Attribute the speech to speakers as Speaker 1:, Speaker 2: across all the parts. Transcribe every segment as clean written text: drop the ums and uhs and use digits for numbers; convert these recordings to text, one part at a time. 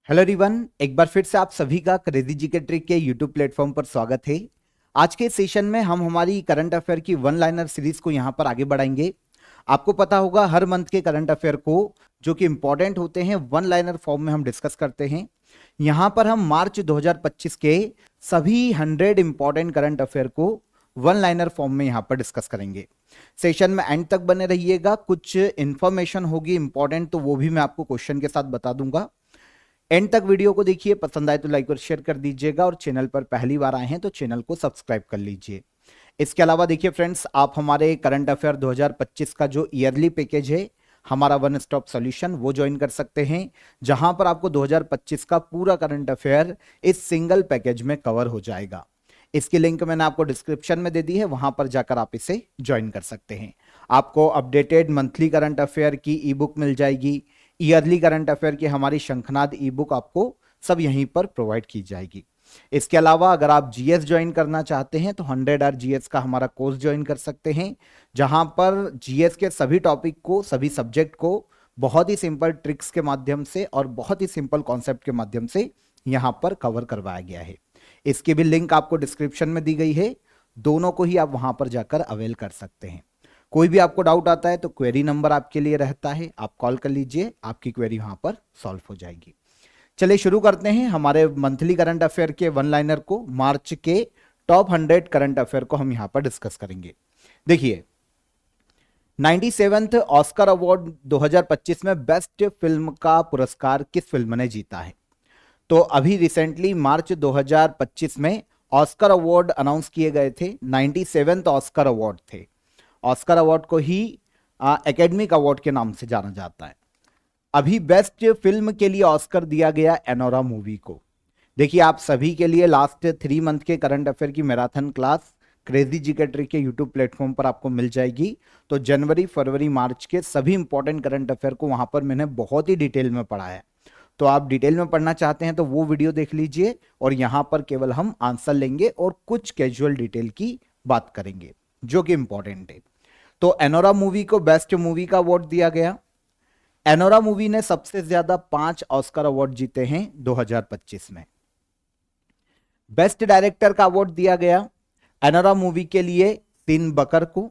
Speaker 1: Hello everyone, एक बार फिर से आप सभी का क्रेजी जीके ट्रिक के यूट्यूब प्लेटफॉर्म पर स्वागत है। आज के सेशन में हम हमारी करंट अफेयर की वन लाइनर सीरीज को यहां पर आगे बढ़ाएंगे। आपको पता होगा हर मंथ के करंट अफेयर को जो कि इंपॉर्टेंट होते हैं वन लाइनर फॉर्म में हम डिस्कस करते हैं। यहां पर हम मार्च 2025 के सभी 100 इंपॉर्टेंट करंट अफेयर को वन लाइनर फॉर्म में यहां पर डिस्कस करेंगे। सेशन में एंड तक बने रहिएगा, कुछ इंफॉर्मेशन होगी इंपॉर्टेंट तो वो भी मैं आपको क्वेश्चन के साथ बता दूंगा। एंड तक वीडियो को देखिए, पसंद आए तो लाइक और शेयर कर दीजिएगा और चैनल पर पहली बार आए हैं तो चैनल को सब्सक्राइब कर लीजिए। इसके अलावा देखिए फ्रेंड्स, आप हमारे करंट अफेयर 2025 का जो ईयरली पैकेज है हमारा वन स्टॉप सॉल्यूशन वो ज्वाइन कर सकते हैं, जहां पर आपको 2025 का पूरा करंट अफेयर इस सिंगल पैकेज में कवर हो जाएगा। इसकी लिंक मैंने आपको डिस्क्रिप्शन में दे दी है, वहां पर जाकर आप इसे ज्वाइन कर सकते हैं। आपको अपडेटेड मंथली करंट अफेयर की ई बुक मिल जाएगी, ईयरली करंट अफेयर की हमारी शंखनाद ई बुक आपको सब यहीं पर प्रोवाइड की जाएगी। इसके अलावा अगर आप जीएस ज्वाइन करना चाहते हैं तो 100 आवर जीएस का हमारा कोर्स ज्वाइन कर सकते हैं, जहां पर जीएस के सभी टॉपिक को, सभी सब्जेक्ट को बहुत ही सिंपल ट्रिक्स के माध्यम से और बहुत ही सिंपल कॉन्सेप्ट के माध्यम से यहां पर कवर करवाया गया है। इसकी भी लिंक आपको डिस्क्रिप्शन में दी गई है, दोनों को ही आप वहां पर जाकर अवेल कर सकते हैं। कोई भी आपको डाउट आता है तो क्वेरी नंबर आपके लिए रहता है, आप कॉल कर लीजिए, आपकी क्वेरी वहां पर सॉल्व हो जाएगी। चलिए शुरू करते हैं हमारे मंथली करंट अफेयर के वन लाइनर को। मार्च के टॉप 100 करंट अफेयर को हम यहां पर डिस्कस करेंगे। देखिए, 97th ऑस्कर अवार्ड 2025 में बेस्ट फिल्म का पुरस्कार किस फिल्म ने जीता है? तो अभी रिसेंटली मार्च 2025 में ऑस्कर अवार्ड अनाउंस किए गए थे। 97th ऑस्कर अवार्ड थे। ऑस्कर अवार्ड को ही एकेडमिक अवार्ड के नाम से जाना जाता है। अभी बेस्ट फिल्म के लिए ऑस्कर दिया गया एनोरा मूवी को। देखिए, आप सभी के लिए लास्ट 3 मंथ के करंट अफेयर की marathon class crazy GK trick के यूट्यूब प्लेटफॉर्म पर आपको मिल जाएगी। तो जनवरी, फरवरी, मार्च के सभी इंपॉर्टेंट करंट अफेयर को वहां पर मैंने बहुत ही डिटेल में पढ़ा है। तो आप डिटेल में पढ़ना चाहते हैं तो वो वीडियो देख लीजिए, और यहां पर केवल हम आंसर लेंगे और कुछ कैजुअल डिटेल की बात करेंगे जो कि इंपॉर्टेंट है। तो एनोरा मूवी को बेस्ट मूवी का अवार्ड दिया गया। एनोरा मूवी ने सबसे ज्यादा 5 ऑस्कर अवार्ड जीते हैं 2025 में। बेस्ट डायरेक्टर का अवार्ड दिया गया एनोरा मूवी के लिए टिम बकर को।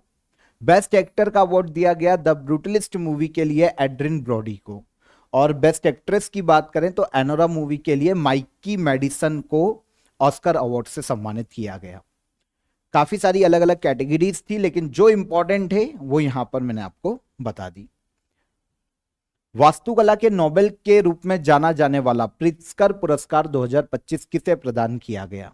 Speaker 1: बेस्ट एक्टर का अवार्ड दिया गया द ब्रूटलिस्ट मूवी के लिए एड्रिन ब्रॉडी को। और बेस्ट एक्ट्रेस की बात करें तो एनोरा मूवी के लिए माइकी मेडिसन को ऑस्कर अवार्ड से सम्मानित किया गया। काफी सारी अलग अलग कैटेगरीज थी, लेकिन जो इंपॉर्टेंट है वो यहां पर मैंने आपको बता दी। वास्तुकला के नोबेल के रूप में जाना जाने वाला प्रित्जकर पुरस्कार 2025 किसे प्रदान किया गया?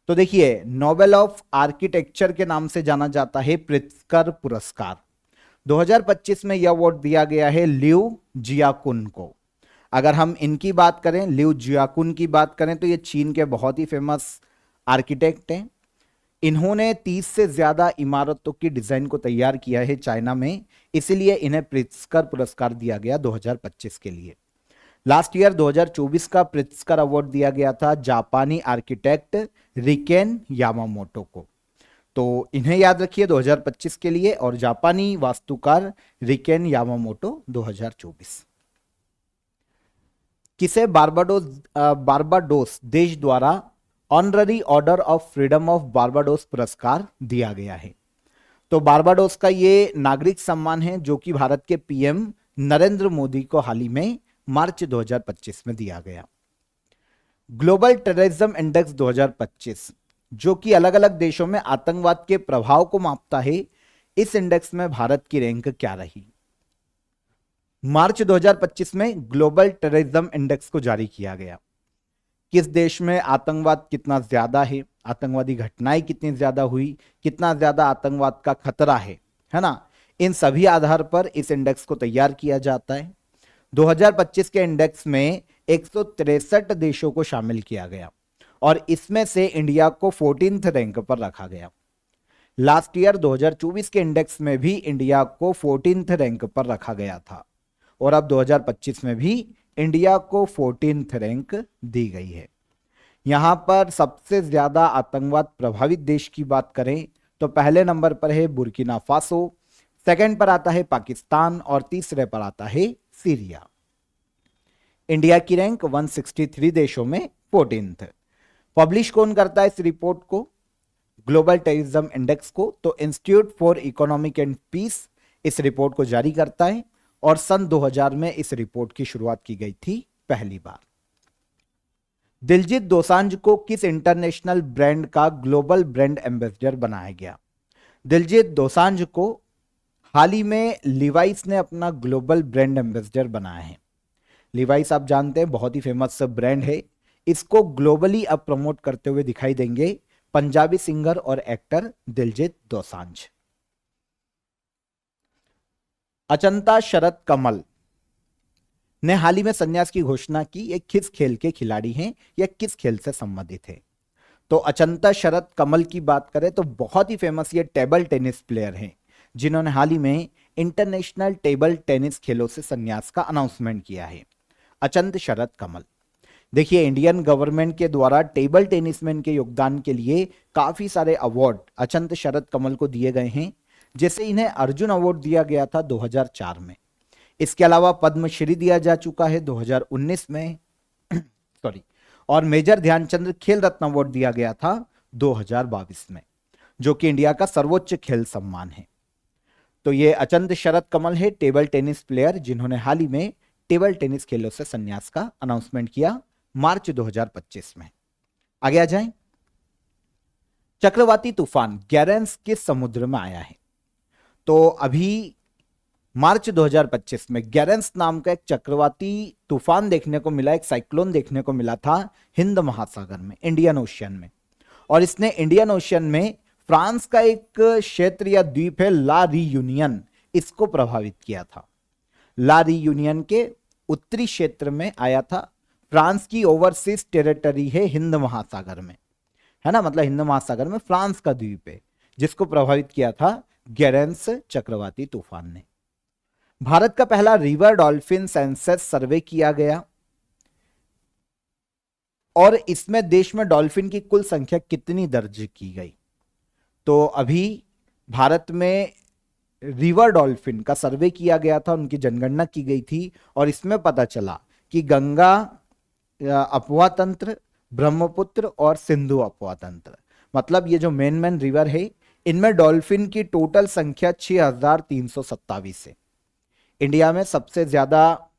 Speaker 1: तो देखिए, नोबेल ऑफ आर्किटेक्चर के नाम से जाना जाता है प्रित्जकर पुरस्कार। 2025 में यह अवार्ड दिया गया है लिउ जियाकुन को। अगर हम इनकी बात करें, लिउ जियाकुन की बात करें, तो ये चीन के बहुत ही फेमस आर्किटेक्ट हैं। इन्होंने 30 से ज्यादा इमारतों की डिजाइन को तैयार किया है चाइना में, इसीलिए इन्हें प्रित्जकर पुरस्कार दिया गया 2025 के लिए। लास्ट ईयर 2024 का प्रित्जकर अवार्ड दिया गया था जापानी आर्किटेक्ट रिकेन यामामोटो को। तो इन्हें याद रखिए 2025 के लिए, और जापानी वास्तुकार रिकेन यामामोटो 2024। किसे बारबाडोस देश द्वारा honorary order of freedom of Barbados पुरस्कार दिया गया है? तो बारबाडोस का ये नागरिक सम्मान है जो कि भारत के पीएम नरेंद्र मोदी को हाल ही में मार्च 2025 में दिया गया। ग्लोबल टेररिज्म इंडेक्स 2025 जो कि अलग अलग देशों में आतंकवाद के प्रभाव को मापता है, इस इंडेक्स में भारत की रैंक क्या रही? मार्च 2025 में ग्लोबल टेररिज्म इंडेक्स को जारी किया गया। किस देश में आतंकवाद कितना ज्यादा है, आतंकवादी घटनाएं कितनी ज्यादा हुई, कितना ज्यादा आतंकवाद का खतरा है ना, इन सभी आधार पर इस इंडेक्स को तैयार किया जाता है। 2025 के इंडेक्स में 163 देशों को शामिल किया गया और इसमें से इंडिया को 14th रैंक पर रखा गया। लास्ट ईयर 2024 के इंडेक्स में भी इंडिया को 14th रैंक पर रखा गया था, और अब 2025 में भी इंडिया को 14th रैंक दी गई है। यहां पर सबसे ज्यादा आतंकवाद प्रभावित देश की बात करें तो पहले नंबर पर है बुर्किना फासो, सेकंड पर आता है पाकिस्तान और तीसरे पर आता है सीरिया। इंडिया की रैंक 163 देशों में 14th। पब्लिश कौन करता है इस रिपोर्ट को, ग्लोबल टेररिज्म इंडेक्स को, तो institute for economic and peace इस रिपोर्ट को जारी करता है और सन 2000 में इस रिपोर्ट की शुरुआत की गई थी पहली बार। दिलजीत दोसांझ को किस इंटरनेशनल ब्रांड का ग्लोबल ब्रांड एम्बेसडर बनाया गया? दिलजीत दोसांझ को हाल ही में लिवाइस ने अपना ग्लोबल ब्रांड एम्बेसडर बनाया है। लिवाइस आप जानते हैं बहुत ही फेमस ब्रांड है। इसको ग्लोबली अब प्रमोट करते हुए दिखाई देंगे पंजाबी सिंगर और एक्टर दिलजीत दोसांझ। अचंता शरद कमल ने हाल ही में संन्यास की घोषणा की। ये किस खेल के खिलाड़ी हैं या किस खेल से संबंधित है? तो अचंता शरद कमल की बात करें तो बहुत ही फेमस ये टेबल टेनिस प्लेयर हैं जिन्होंने हाल ही में इंटरनेशनल टेबल टेनिस खेलों से संन्यास का अनाउंसमेंट किया है। अचंत शरद कमल, देखिए इंडियन गवर्नमेंट के द्वारा टेबल टेनिस में इनके योगदान के लिए काफी सारे अवार्ड अचंत शरद कमल को दिए गए हैं, जैसे इन्हें अर्जुन अवार्ड दिया गया था 2004 में। इसके अलावा पद्मश्री दिया जा चुका है 2019 में सॉरी, और मेजर ध्यानचंद खेल रत्न अवार्ड दिया गया था 2022 में, जो कि इंडिया का सर्वोच्च खेल सम्मान है। तो ये अचंत शरद कमल है टेबल टेनिस प्लेयर जिन्होंने हाल ही में टेबल टेनिस खेलों से संन्यास का अनाउंसमेंट किया मार्च 2025 में। आगे आ जाएं। चक्रवाती तूफान गैरेंस किस समुद्र में आया है? तो अभी मार्च 2025 में गैरेंस नाम का एक चक्रवाती तूफान देखने को मिला, एक साइक्लोन देखने को मिला था हिंद महासागर में, इंडियन ओशियन में। और इसने इंडियन ओशियन में फ्रांस का एक क्षेत्र या द्वीप है ला रियूनियन, इसको प्रभावित किया था। ला रियूनियन के उत्तरी क्षेत्र में आया था। फ्रांस की ओवरसीज टेरिटरी है हिंद महासागर में, है ना, मतलब हिंद महासागर में फ्रांस का द्वीप है जिसको प्रभावित किया था गैरेंस चक्रवाती तूफान ने। भारत का पहला रिवर डॉल्फिन सेंसस सर्वे किया गया और इसमें देश में डॉल्फिन की कुल संख्या कितनी दर्ज की गई? तो अभी भारत में रिवर डॉल्फिन का सर्वे किया गया था, उनकी जनगणना की गई थी और इसमें पता चला कि गंगा अपवा तंत्र, ब्रह्मपुत्र और सिंधु अपवा तंत्र, मतलब ये जो मेन रिवर है, इनमें डॉल्फिन की टोटल संख्या 6327 है। इंडिया में सबसे ज्यादा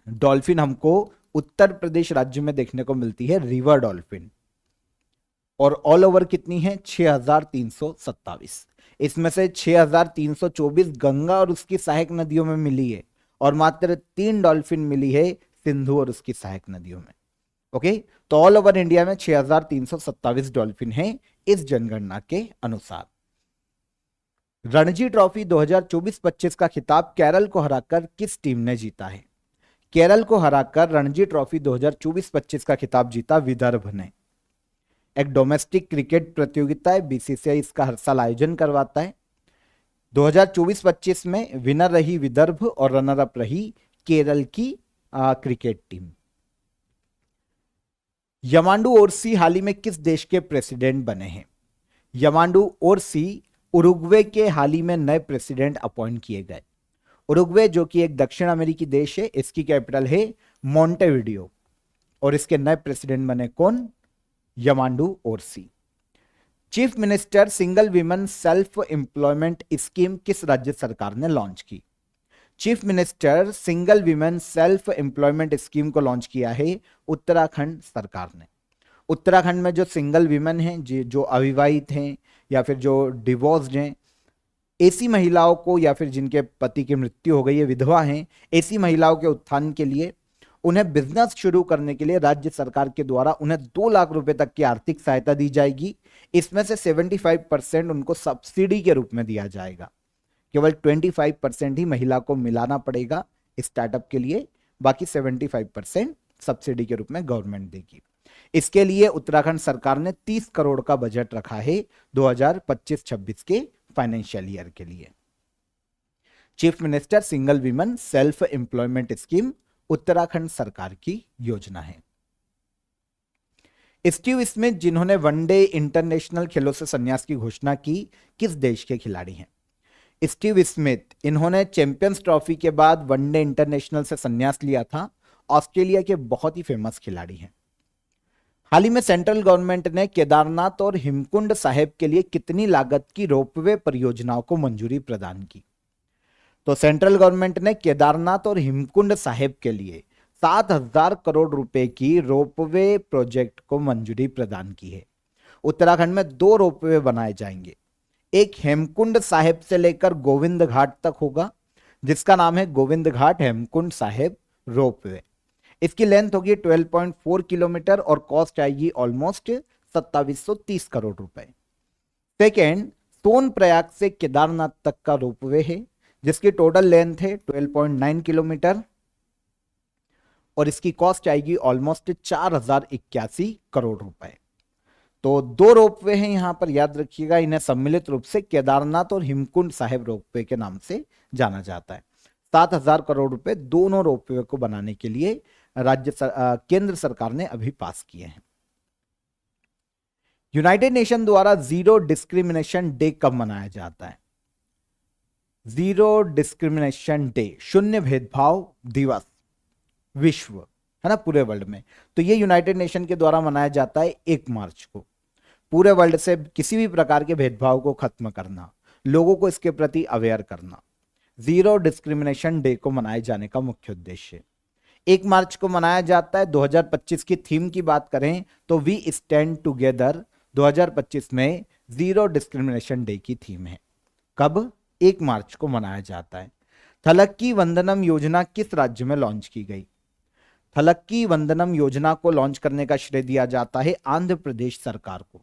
Speaker 1: डॉल्फिन हमको उत्तर प्रदेश राज्य में देखने को मिलती है रिवर डॉल्फिन, और ऑल ओवर कितनी है? 6327। इसमें से 6324 गंगा और उसकी सहायक नदियों में मिली है और मात्र 3 डॉल्फिन मिली है सिंधु और उसकी सहायक नदियों में। ओके, तो ऑल ओवर इंडिया में 6327 डॉल्फिन हैं इस जनगणना के अनुसार। रणजी ट्रॉफी 2024-25 का खिताब केरल को हराकर किस टीम ने जीता है? केरल को हराकर रणजी ट्रॉफी 2024-25 का खिताब जीता विदर्भ ने। एक डोमेस्टिक क्रिकेट प्रतियोगिता है, बीसीसीआई इसका हर साल आयोजन करवाता है। 2024-25 में विनर रही विदर्भ और रनर अप रही केरल की क्रिकेट टीम। यमांडू ओरसी हाल ही में किस देश के प्रेसिडेंट बने हैं? यमांडू ओरसी उरुग्वे के हाल ही में नए प्रेसिडेंट अपॉइंट किए गए। उरुग्वे जो कि एक दक्षिण अमेरिकी देश है, इसकी कैपिटल है मोंटेविडियो और इसके नए प्रेसिडेंट बने कौन? Yamandu Orsi. Chief minister single women self employment scheme किस राज्य सरकार ने लॉन्च की? Chief minister single women self employment scheme को लॉन्च किया है उत्तराखंड सरकार ने। उत्तराखंड में जो सिंगल विमेन हैं, जो अविवाहित हैं या फिर जो डिवोर्स्ड हैं, ऐसी महिलाओं को या फिर जिनके पति की मृत्यु हो गई है, विधवा हैं, ऐसी महिलाओं के उत्थान के लिए, उन्हें बिजनेस शुरू करने के लिए राज्य सरकार के द्वारा उन्हें 2 लाख रुपए तक की आर्थिक सहायता दी जाएगी। इसमें से 75% उनको सब्सिडी के रूप में दिया जाएगा। केवल 25% ही महिला को मिलाना पड़ेगा स्टार्टअप के लिए, बाकी 75% सब्सिडी के रूप में गवर्नमेंट देगी। इसके लिए उत्तराखंड सरकार ने 30 करोड़ का बजट रखा है 2025-26 के फाइनेंशियल ईयर के लिए। Chief minister single women self employment scheme Uttarakhand सरकार की योजना है। स्टीव स्मिथ जिन्होंने वनडे इंटरनेशनल खेलों से संन्यास की घोषणा की, किस देश के खिलाड़ी हैं? स्टीव स्मिथ, इन्होंने चैंपियंस ट्रॉफी के बाद वनडे इंटरनेशनल से संन्यास लिया था ऑस्ट्रेलिया के बहुत ही फेमस खिलाड़ी हैं। हाल ही में सेंट्रल गवर्नमेंट ने केदारनाथ और हेमकुंड साहिब के लिए कितनी लागत की रोपवे परियोजनाओं को मंजूरी प्रदान की? तो सेंट्रल गवर्नमेंट ने केदारनाथ और हेमकुंड साहिब के लिए 7,000 करोड़ रुपए की रोपवे प्रोजेक्ट को मंजूरी प्रदान की है। उत्तराखंड में 2 रोपवे बनाए जाएंगे। एक हेमकुंड साहिब से लेकर गोविंद घाट तक होगा, जिसका नाम है गोविंद घाट हेमकुंड साहिब रोपवे। इसकी लेंथ होगी 12.4 किलोमीटर और कॉस्ट आएगी ऑलमोस्ट 2730 करोड़ रुपए। सेकेंड, सोनप्रयाग से केदारनाथ तक का रोपवे है, जिसकी टोटल लेंथ है 12.9 किलोमीटर और इसकी कॉस्ट आएगी ऑलमोस्ट 4081 करोड़ रुपए। तो 2 रोपवे हैं यहां पर, याद रखिएगा। इन्हें सम्मिलित रूप से केदारनाथ और हेमकुंड साहिब रोपवे के नाम से जाना जाता है। 7,000 करोड़ रुपए दोनों रोपवे को बनाने के लिए केंद्र सरकार ने अभी पास किए हैं। यूनाइटेड नेशन द्वारा जीरो डिस्क्रिमिनेशन डे कब मनाया जाता है? जीरो डिस्क्रिमिनेशन डे, शून्य भेदभाव दिवस विश्व, है ना, पूरे वर्ल्ड में। तो ये यूनाइटेड नेशन के द्वारा मनाया जाता है 1 मार्च को। पूरे वर्ल्ड से किसी भी प्रकार के भेदभाव को खत्म करना, लोगों को इसके प्रति अवेयर करना, जीरो डिस्क्रिमिनेशन डे को मनाए जाने का मुख्य उद्देश्य। 1 मार्च को मनाया जाता है। 2025 की थीम की बात करें तो वी स्टैंड टुगेदर 2025 में जीरो डिस्क्रिमिनेशन डे की थीम है। कब? 1 मार्च को मनाया जाता है। थलक्की वंदनम योजना किस राज्य में लॉन्च की गई? थलक्की वंदनम योजना को लॉन्च करने का श्रेय दिया जाता है आंध्र प्रदेश सरकार को।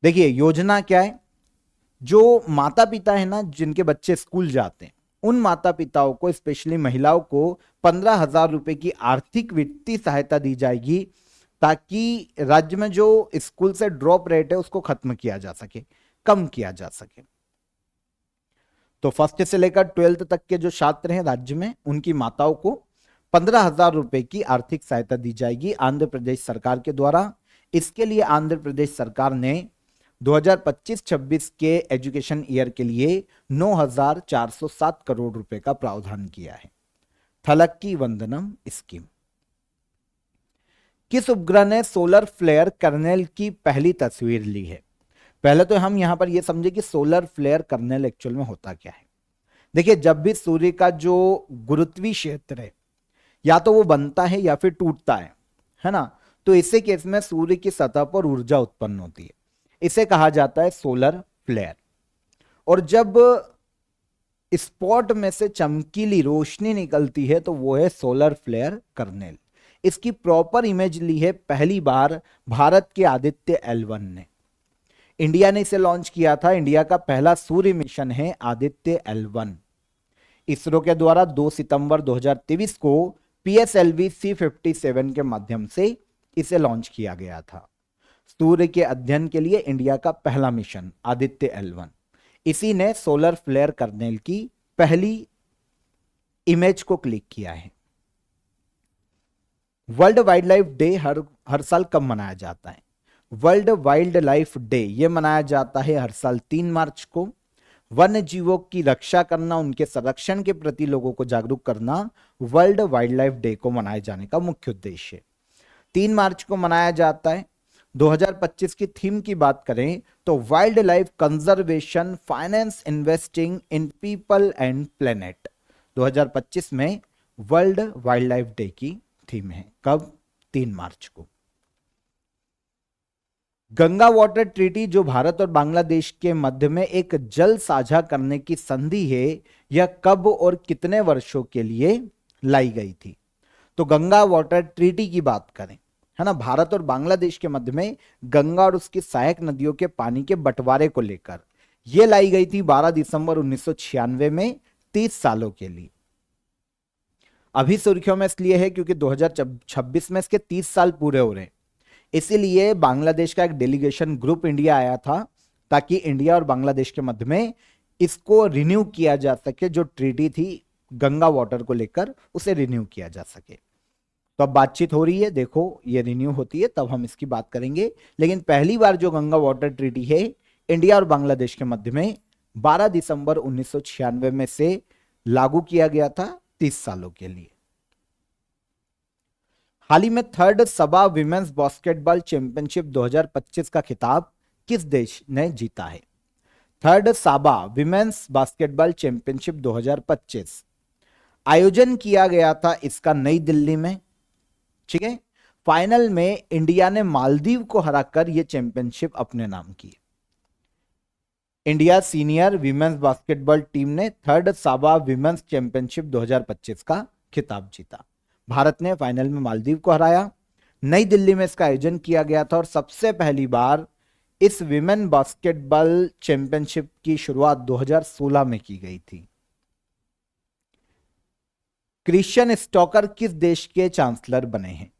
Speaker 1: देखिए योजना क्या है, जो माता पिता है ना जिनके बच्चे स्कूल जाते हैं, उन माता पिताओं को, स्पेशली महिलाओं को 15,000 रुपए की आर्थिक वित्तीय सहायता दी जाएगी, ताकि राज्य में जो स्कूल से ड्रॉप रेट है उसको खत्म किया जा सके, कम किया जा सके। तो फर्स्ट से लेकर 12th तक के जो छात्र हैं राज्य में, उनकी माताओं को 15,000 रुपए की आर्थिक सहायता दी जाएगी आंध्र प्रदेश सरकार के द्वारा। इसके लिए आंध्र प्रदेश सरकार ने 2025-26 के एजुकेशन ईयर के लिए 9,407 करोड़ रुपए का प्रावधान किया है। थलक्की वंदनम स्कीम। किस उपग्रह ने सोलर फ्लेयर कर्नेल की पहली तस्वीर ली है? पहले तो हम यहां पर यह समझे कि सोलर फ्लेयर कर्नेल एक्चुअल में होता क्या है। देखिए, जब भी सूर्य का जो गुरुत्वीय क्षेत्र है या तो वो बनता है या फिर टूटता है ना, तो इसे केस में सूर्य की सतह पर ऊर्जा उत्पन्न होती है, इसे कहा जाता है सोलर फ्लेयर। और जब स्पॉट में से चमकीली रोशनी निकलती है तो वो है सोलर फ्लेयर कर्नेल। इसकी प्रॉपर इमेज ली है पहली बार भारत के आदित्य L1 ने। इंडिया ने इसे लॉन्च किया था। इंडिया का पहला सूर्य मिशन है आदित्य L1। इसरो के द्वारा 2 सितंबर 2023 को PSLV C57 के माध्यम से इसे लॉन्च किया गया था। सूर्य के अध्ययन के लिए इंडिया का पहला मिशन आदित्य L1, इसी ने सोलर फ्लेयर कर्नेल की पहली इमेज को क्लिक किया है। वर्ल्ड वाइल्ड लाइफ डे हर साल कब मनाया जाता है? वर्ल्ड वाइल्ड लाइफ डे ये मनाया जाता है हर साल 3 मार्च को। वन्य जीवों की रक्षा करना, उनके संरक्षण के प्रति लोगों को जागरूक करना वर्ल्ड वाइल्ड लाइफ डे को मनाए जाने का मुख्य उद्देश्य है। 3 मार्च को मनाया जाता है। 2025 की थीम की बात करें तो wild life conservation, finance, investing in people and planet 2025 में वर्ल्ड वाइल्ड लाइफ डे की थीम है। कब? 3 मार्च को। गंगा वाटर ट्रीटी जो भारत और बांग्लादेश के मध्य में एक जल साझा करने की संधि है, यह कब और कितने वर्षों के लिए लाई गई थी? तो गंगा वाटर ट्रीटी की बात करें, है ना, भारत और बांग्लादेश के मध्य में गंगा और उसकी सहायक नदियों के पानी के बंटवारे को लेकर यह लाई गई थी 12 दिसंबर 1996 में, 30 सालों के लिए। अभी सुर्खियों में इसलिए है क्योंकि 2026 में इसके 30 साल पूरे हो रहे हैं। इसीलिए बांग्लादेश का एक डेलीगेशन ग्रुप इंडिया आया था, ताकि इंडिया और बांग्लादेश के मध्य में इसको रिन्यू किया जा सके। जो ट्रीटी थी गंगा वाटर को लेकर, उसे रिन्यू किया जा सके। तो अब बातचीत हो रही है, देखो ये रिन्यू होती है तब हम इसकी बात करेंगे। लेकिन पहली बार जो गंगा वाटर ट्रीटी है इंडिया और बांग्लादेश के मध्य में 12 दिसंबर 1996 में से लागू किया गया था 30 सालों के लिए। हाल ही में थर्ड सबा विमेंस बास्केटबॉल चैंपियनशिप 2025 का खिताब किस देश ने जीता है? थर्ड साबा विमेंस बास्केटबॉल चैंपियनशिप 2025 आयोजन किया गया था इसका नई दिल्ली में। ठीक है, फाइनल में इंडिया ने मालदीव को हराकर यह चैंपियनशिप अपने नाम की। India senior women's basketball team ने थर्ड साबा विमेंस चैंपियनशिप 2025 का खिताब जीता। भारत ने फाइनल में मालदीव को हराया। नई दिल्ली में इसका आयोजन किया गया था और सबसे पहली बार इस विमेन बास्केटबॉल चैंपियनशिप की शुरुआत 2016 में की गई थी। क्रिश्चियन स्टॉकर किस देश के चांसलर बने हैं?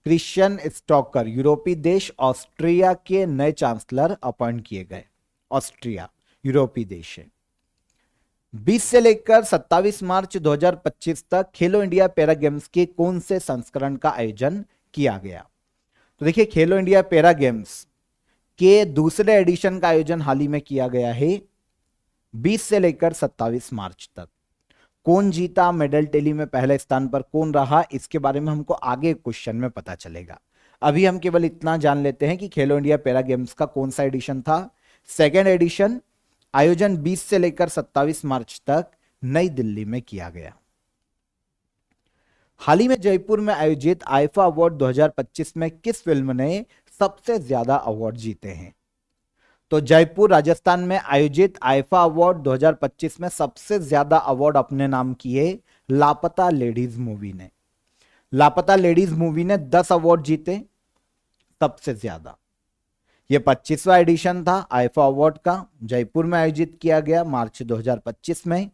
Speaker 1: क्रिश्चियन स्टॉकर यूरोपीय देश ऑस्ट्रिया के नए चांसलर अपॉइंट किए गए। ऑस्ट्रिया यूरोपीय देश है। 20 से लेकर 27 मार्च 2025 तक खेलो इंडिया पैरा गेम्स के कौन से संस्करण का आयोजन किया गया? तो देखिए, खेलो इंडिया पैरा गेम्स के दूसरे एडिशन का आयोजन हाल ही में किया गया है 20 से लेकर 27 मार्च तक। कौन जीता, मेडल टेली में पहले स्थान पर कौन रहा, इसके बारे में हमको आगे क्वेश्चन में पता चलेगा। अभी हम केवल इतना जान लेते हैं कि खेलो इंडिया पैरा गेम्स का कौन सा एडिशन था। सेकेंड एडिशन, आयोजन 20 से लेकर 27 मार्च तक नई दिल्ली में किया गया। हाल ही में जयपुर में आयोजित आईफा अवार्ड 2025 में किस फिल्म ने सबसे ज्यादा अवार्ड जीते हैं? तो जयपुर राजस्थान में आयोजित आईफा अवार्ड 2025 में सबसे ज्यादा अवार्ड अपने नाम किए लापता लेडीज मूवी ने। लापता लेडीज मूवी ने 10 अवार्ड जीते, सबसे ज्यादा। यह 25वां एडिशन था आईफा अवार्ड का, जयपुर में आयोजित किया गया मार्च 2025 में।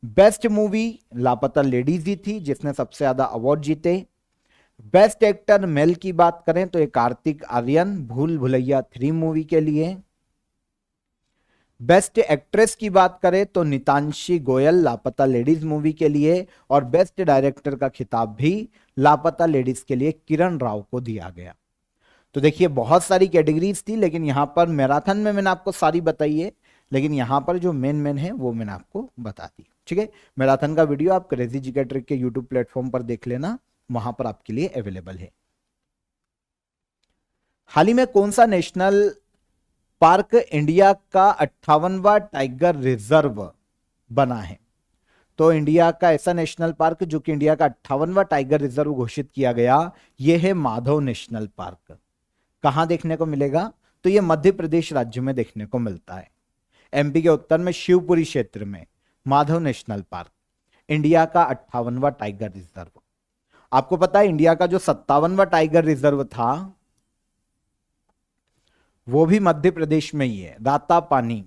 Speaker 1: बेस्ट मूवी लापता लेडीज ही थी जिसने सबसे ज्यादा अवार्ड जीते। बेस्ट एक्टर मेल की बात करें तो ये कार्तिक आर्यन भूल भुलैया 3 मूवी के लिए। बेस्ट एक्ट्रेस की बात करें तो नितांशी गोयल लापता लेडीज मूवी के लिए, और बेस्ट डायरेक्टर का खिताब भी लापता लेडीज के लिए किरण राव को दिया गया। तो देखिए, बहुत सारी कैटेगरीज थी, लेकिन यहां पर मैराथन में मैंने आपको सारी बताई है, लेकिन यहां पर जो मेन है वो मैंने आपको बता दी। ठीक है, मैराथन का वीडियो आप क्रेजी जीके ट्रिक के यूट्यूब प्लेटफॉर्म पर देख लेना, वहां पर आपके लिए अवेलेबल है। हाल ही में कौन सा नेशनल पार्क इंडिया का 58वां टाइगर रिजर्व बना है? तो इंडिया का ऐसा नेशनल पार्क जो कि इंडिया का 58वां टाइगर रिजर्व घोषित किया गया, यह है माधव नेशनल पार्क। कहां देखने को मिलेगा? तो यह मध्य प्रदेश राज्य में देखने को मिलता है। एमपी के उत्तर में शिवपुरी क्षेत्र में माधव नेशनल पार्क, इंडिया का 58वां टाइगर रिजर्व। आपको पता है इंडिया का जो 57वां टाइगर रिजर्व था वो भी मध्य प्रदेश में ही है। रातापानी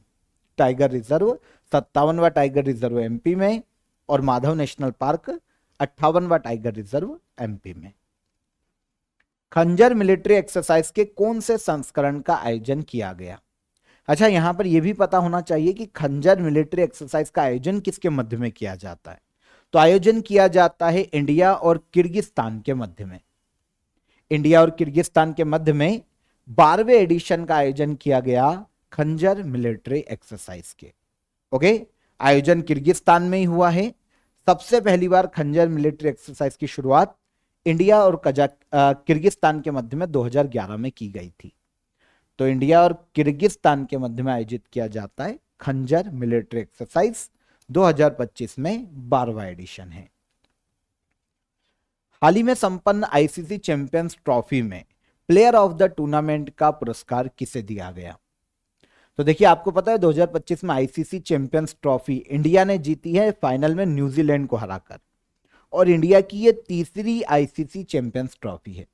Speaker 1: टाइगर रिजर्व 57वां टाइगर रिजर्व एमपी में, और माधव नेशनल पार्क 58वां टाइगर रिजर्व एमपी में। खंजर मिलिट्री एक्सरसाइज के कौन से संस्करण का आयोजन किया गया? अच्छा, यहां पर यह भी पता होना चाहिए कि खंजर मिलिट्री एक्सरसाइज का आयोजन किसके मध्य में किया जाता है? तो आयोजन किया जाता है इंडिया और किर्गिस्तान के मध्य में। इंडिया और किर्गिस्तान के मध्य में 12वें एडिशन का आयोजन किया गया खंजर मिलिट्री एक्सरसाइज के। ओके, आयोजन किर्गिस्तान में ही हुआ है। सबसे पहली बार खंजर मिलिट्री एक्सरसाइज की शुरुआत इंडिया और किर्गिस्तान के मध्य में 2011 में की गई थी। तो इंडिया और किर्गिस्तान के मध्य में आयोजित किया जाता है खंजर मिलिट्री एक्सरसाइज, 2025 में 12वां एडिशन है। हाल ही में संपन्न आईसीसी चैंपियंस ट्रॉफी में प्लेयर ऑफ द टूर्नामेंट का पुरस्कार किसे दिया गया? तो देखिए, आपको पता है 2025 में आईसीसी चैंपियंस ट्रॉफी इंडिया ने जीती है फाइनल में न्यूजीलैंड को हराकर, और इंडिया की ये तीसरी आईसीसी चैंपियंस ट्रॉफी है।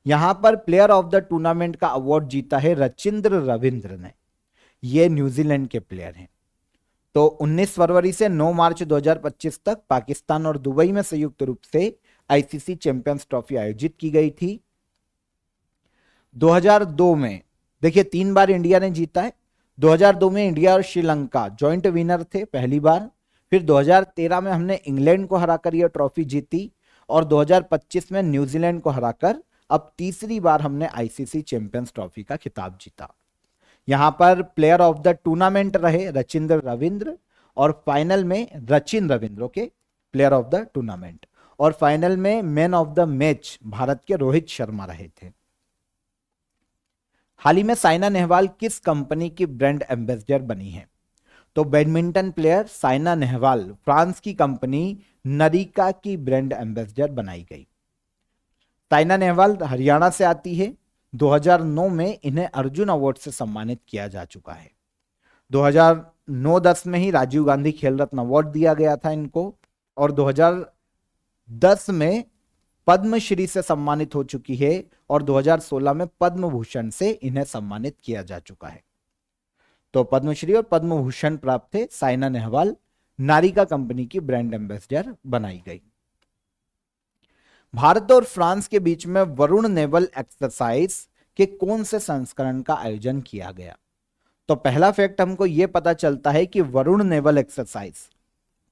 Speaker 1: यहां पर प्लेयर ऑफ द टूर्नामेंट का अवार्ड जीता है रचिंद्र रविंद्र ने। ये न्यूजीलैंड के प्लेयर हैं। तो 19 फरवरी से 9 मार्च 2025 तक पाकिस्तान और दुबई में संयुक्त रूप से आईसीसी चैंपियंस ट्रॉफी आयोजित की गई थी। 2002 में देखिए 3 बार इंडिया ने जीता है। 2002 में इंडिया और श्रीलंका जॉइंट विनर थे पहली बार। फिर 2013 में हमने इंग्लैंड को हराकर यह ट्रॉफी जीती, और 2025 में न्यूजीलैंड को हराकर अब तीसरी बार हमने आईसीसी चैंपियंस ट्रॉफी का खिताब जीता। यहां पर प्लेयर ऑफ द टूर्नामेंट रहे रचिंद्र रविंद्र, और फाइनल में रचिन रविंद्र के प्लेयर ऑफ द टूर्नामेंट। और फाइनल में man of the match Bharat के रोहित शर्मा रहे थे। हाल ही में साइना नेहवाल किस कंपनी की ब्रांड एम्बेसडर बनी है? तो badminton player Saina Nehwal France की कंपनी नरिका की ब्रांड एम्बेसडर बनाई गई। साइना नेहवाल हरियाणा से आती है। 2009 में इन्हें अर्जुन अवार्ड से सम्मानित किया जा चुका है। 2009-10 में ही राजीव गांधी खेल रत्न अवार्ड दिया गया था इनको, और 2010 में पद्मश्री से सम्मानित हो चुकी है, और 2016 में पद्म भूषण से इन्हें सम्मानित किया जा चुका है। तो पद्मश्री और पद्म भूषण प्राप्त थे साइना नेहवाल, नारिका कंपनी की ब्रांड एम्बेसडर बनाई गई। भारत और फ्रांस के बीच में वरुण नेवल एक्सरसाइज के कौन से संस्करण का आयोजन किया गया? तो पहला फैक्ट हमको यह पता चलता है कि वरुण नेवल एक्सरसाइज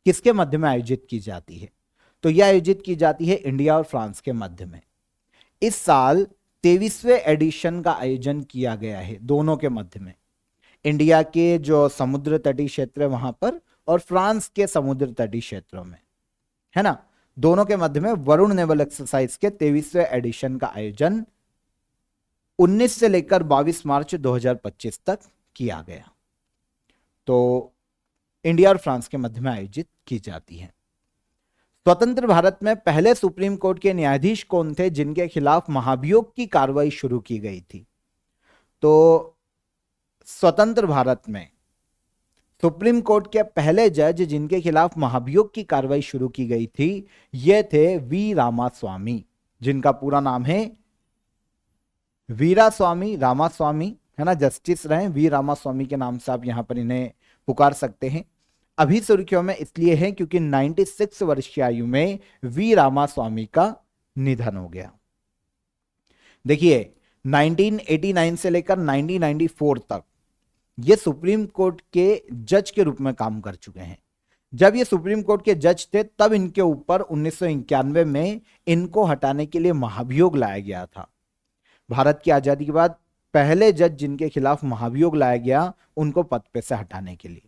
Speaker 1: किसके मध्य में आयोजित की जाती है? तो यह आयोजित की जाती है इंडिया और फ्रांस के मध्य में। इस साल 23वें एडिशन का आयोजन किया गया है दोनों के मध्य में, इंडिया के जो समुद्र तटीय क्षेत्र है वहां पर और फ्रांस के समुद्र तटीय क्षेत्रों में, है ना। दोनों के मध्य में वरुण नेवल एक्सरसाइज के 23वें एडिशन का आयोजन 19 से लेकर 22 मार्च 2025 तक किया गया। तो इंडिया और फ्रांस के मध्य में आयोजित की जाती है। स्वतंत्र भारत में पहले सुप्रीम कोर्ट के न्यायाधीश कौन थे जिनके खिलाफ महाभियोग की कार्रवाई शुरू की गई थी? तो स्वतंत्र भारत में सुप्रीम कोर्ट के पहले जज जिनके खिलाफ महाभियोग की कार्रवाई शुरू की गई थी ये थे वी रामास्वामी, जिनका पूरा नाम है वीरास्वामी रामास्वामी, है ना। जस्टिस रहे वी रामास्वामी के नाम से आप यहां पर इन्हें पुकार सकते हैं। अभी सुर्खियों में इसलिए है क्योंकि 96 वर्ष की आयु में वी रामास्वामी का निधन हो गया। देखिए 1989 से लेकर 1994 तक ये सुप्रीम कोर्ट के जज के रूप में काम कर चुके हैं। जब ये सुप्रीम कोर्ट के जज थे तब इनके ऊपर 1991 में इनको हटाने के लिए महाभियोग लाया गया था। भारत की आजादी के बाद पहले जज जिनके खिलाफ महाभियोग लाया गया उनको पद पे से हटाने के लिए।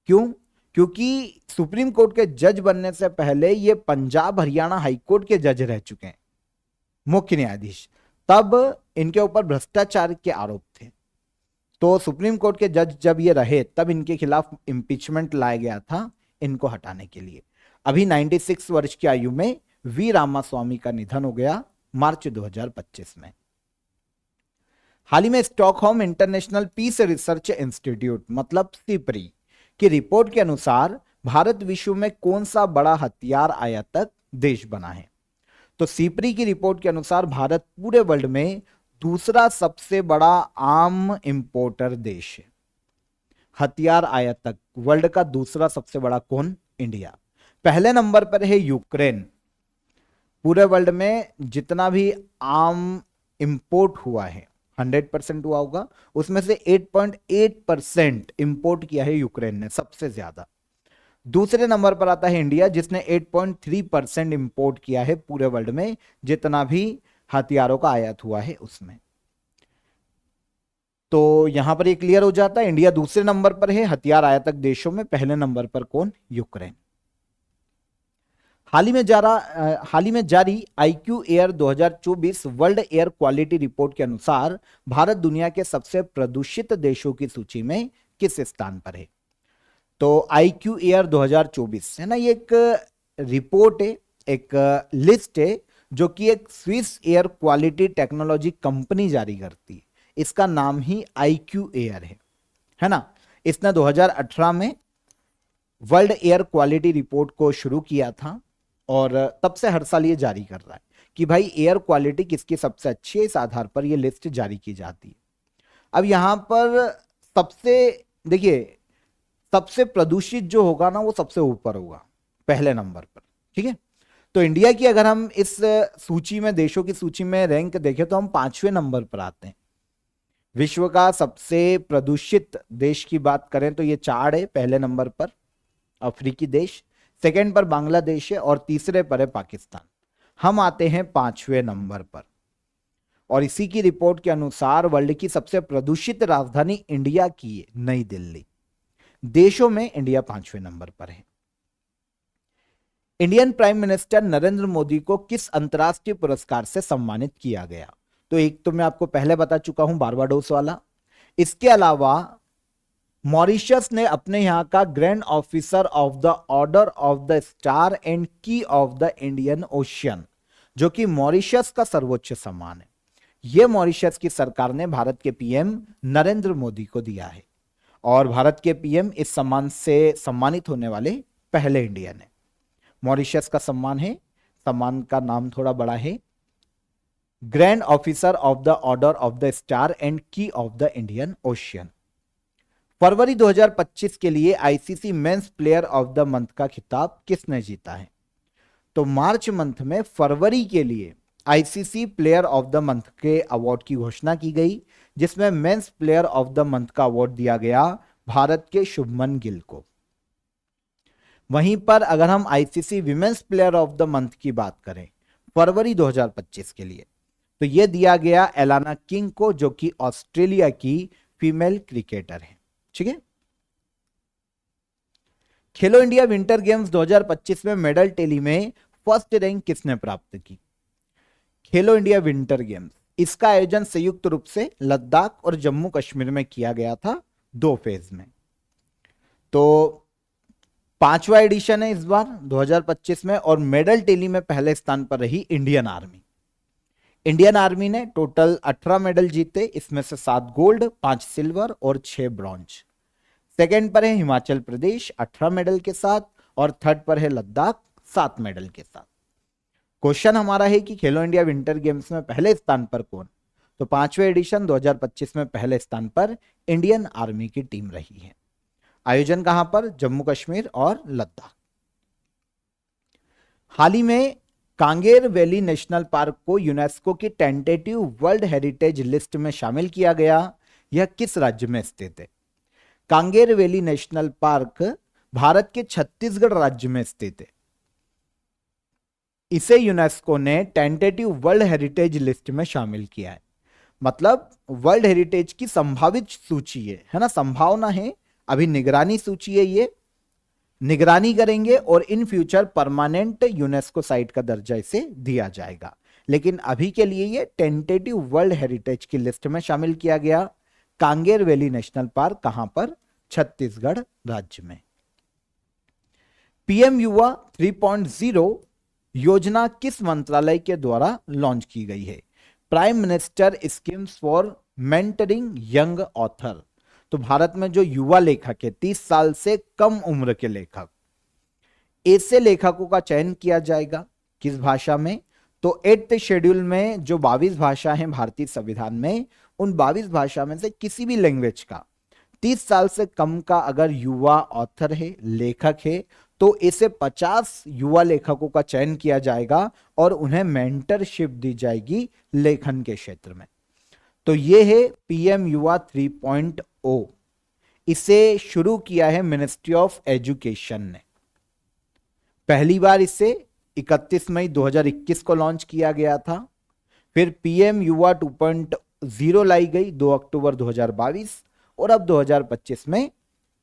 Speaker 1: क्यों? क्योंकि सुप्रीम कोर्ट के जज बनने से पहले ये पंजाब हरियाणा हाईकोर्ट के जज रह चुके हैं, मुख्य न्यायाधीश। तब इनके ऊपर भ्रष्टाचार के आरोप थे। तो सुप्रीम कोर्ट के जज जब ये रहे तब इनके खिलाफ इंपीचमेंट लाया गया था इनको हटाने के लिए। अभी 96 वर्ष की आयु में वी रामास्वामी का निधन हो गया मार्च 2025 में। हाल ही में Stockholm international peace research institute मतलब सिपरी की रिपोर्ट के अनुसार भारत विश्व में कौन सा बड़ा हथियार आयातक देश बना है? तो सिपरी की रिपोर्ट के अनुसार भारत पूरे वर्ल्ड में दूसरा सबसे बड़ा आम इंपोर्टर देश है। हथियार आयातक वर्ल्ड का दूसरा सबसे बड़ा कौन? इंडिया। पहले नंबर पर है यूक्रेन। पूरे वर्ल्ड में जितना भी आम इंपोर्ट हुआ है 100% हुआ होगा, उसमें से 8.8% इंपोर्ट किया है यूक्रेन ने, सबसे ज्यादा। दूसरे नंबर पर आता है इंडिया जिसने 8.3% इंपोर्ट किया है पूरे वर्ल्ड में जितना भी हथियारों का आयात हुआ है उसमें। तो यहां पर ये क्लियर हो जाता है, इंडिया दूसरे नंबर पर है हथियार आयातक देशों में, पहले नंबर पर कौन? यूक्रेन। हाल ही में जारी IQ air 2024 world air quality report के अनुसार भारत दुनिया के सबसे प्रदूषित देशों की सूची में किस स्थान पर है? तो IQ एयर 2024 है ना, ये एक रिपोर्ट है, एक लिस्ट है जो कि एक Swiss air quality technology company जारी करती है। इसका नाम ही IQ एयर है ना। इसने 2018 में वर्ल्ड एयर क्वालिटी रिपोर्ट को शुरू किया था और तब से हर साल ये जारी कर रहा है कि भाई एयर क्वालिटी किसकी सबसे अच्छी है, इस आधार पर ये लिस्ट जारी की जाती है। अब यहां पर देखिए सबसे प्रदूषित जो होगा ना वो सबसे ऊपर होगा, पहले नंबर पर, ठीक है। तो इंडिया की अगर हम इस सूची में, देशों की सूची में रैंक देखें तो हम 5वें नंबर पर आते हैं। विश्व का सबसे प्रदूषित देश की बात करें तो ये चार्ट है, पहले नंबर पर अफ्रीकी देश, सेकंड पर बांग्लादेश है और तीसरे पर है पाकिस्तान। हम आते हैं 5वें नंबर पर और इसी की रिपोर्ट के अनुसार वर्ल्ड की सबसे प्रदूषित राजधानी इंडिया की है नई दिल्ली। देशों में इंडिया 5वें नंबर पर है। Indian prime minister Narendra Modi को किस अंतर्राष्ट्रीय पुरस्कार से सम्मानित किया गया? तो एक तो मैं आपको पहले बता चुका हूं, बारबाडोस वाला। इसके अलावा मॉरिशस ने अपने यहां का grand officer of the order of the star and की ऑफ द इंडियन ओशियन, जो कि मॉरिशस का सर्वोच्च सम्मान है, यह मॉरिशस की सरकार ने भारत के पीएम नरेंद्र मोदी को दिया है और भारत के पीएम इस सम्मान से सम्मानित होने वाले पहले इंडियन है। मॉरिशस का सम्मान है, सम्मान का नाम थोड़ा बड़ा है, grand officer of the order of the star and की ऑफ द इंडियन ओशियन। फरवरी 2025 के लिए ICC men's player of the month का खिताब किसने जीता है? तो मार्च मंथ में फरवरी के लिए ICC player of the month के अवार्ड की घोषणा की गई, जिसमें men's player of the month का अवार्ड दिया गया भारत के शुभमन गिल को। वहीं पर अगर हम ICC women's player of the month की बात करें फरवरी 2025 के लिए, तो यह दिया गया एलाना किंग को, जो कि ऑस्ट्रेलिया की फीमेल क्रिकेटर है। ठीक है। खेलो इंडिया विंटर गेम्स 2025 में मेडल टेली में फर्स्ट रैंक किसने प्राप्त की? खेलो इंडिया विंटर गेम्स, इसका आयोजन संयुक्त रूप से लद्दाख और जम्मू कश्मीर में किया गया था, 2 फेज में। तो 5वां एडिशन है इस बार 2025 में, और मेडल टेली में पहले स्थान पर रही इंडियन आर्मी। इंडियन आर्मी ने टोटल 18 मेडल जीते, इसमें से 7 गोल्ड, 5 सिल्वर और 6 ब्रॉन्ज। सेकंड पर है हिमाचल प्रदेश 18 मेडल के साथ, और थर्ड पर है लद्दाख 7 मेडल के साथ। क्वेश्चन हमारा है कि खेलो इंडिया विंटर गेम्स में पहले स्थान पर कौन? तो 5वें एडिशन 2025 में पहले स्थान पर इंडियन आर्मी की टीम रही है। आयोजन कहां पर? जम्मू कश्मीर और लद्दाख। हाल ही में कांगेर वैली नेशनल पार्क को यूनेस्को की टेंटेटिव वर्ल्ड हेरिटेज लिस्ट में शामिल किया गया। यह किस राज्य में स्थित है? Kanger valley national park Bharat के छत्तीसगढ़ राज्य में स्थित है। इसे यूनेस्को ने टेंटेटिव वर्ल्ड हेरिटेज लिस्ट में शामिल किया है, मतलब वर्ल्ड हेरिटेज की संभावित सूची है ना, संभावना है, अभी निगरानी सूची है, ये निगरानी करेंगे और in future permanent UNESCO site का दर्जा इसे दिया जाएगा। लेकिन अभी के लिए ये टेंटेटिव वर्ल्ड हेरिटेज की लिस्ट में शामिल किया गया। कांगेर वैली नेशनल पार्क कहां पर? छत्तीसगढ़ राज्य में। पीएम युवा 3.0 योजना किस मंत्रालय के द्वारा लॉन्च की गई है? Prime minister schemes for mentoring young author. तो भारत में जो युवा लेखक है, 30 साल से कम उम्र के लेखक, ऐसे लेखकों का चयन किया जाएगा। किस भाषा में? तो 8th शेड्यूल में जो 22 भाषा हैं भारतीय संविधान में, उन 22 भाषा में से किसी भी लैंग्वेज का 30 साल से कम का अगर युवा ऑथर है, लेखक है, तो ऐसे 50 युवा लेखकों का चयन किया जाएगा और उन्हें मेंटरशिप दी जाएगी लेखन के क्षेत्र में। तो ये है पीएम युवा 3.0। इसे शुरू किया है मिनिस्ट्री ऑफ एजुकेशन ने। पहली बार इसे 31 मई 2021 को लॉन्च किया गया था। फिर पीएम युवा 2.0 लाई गई 2 अक्टूबर 2022, और अब 2025 में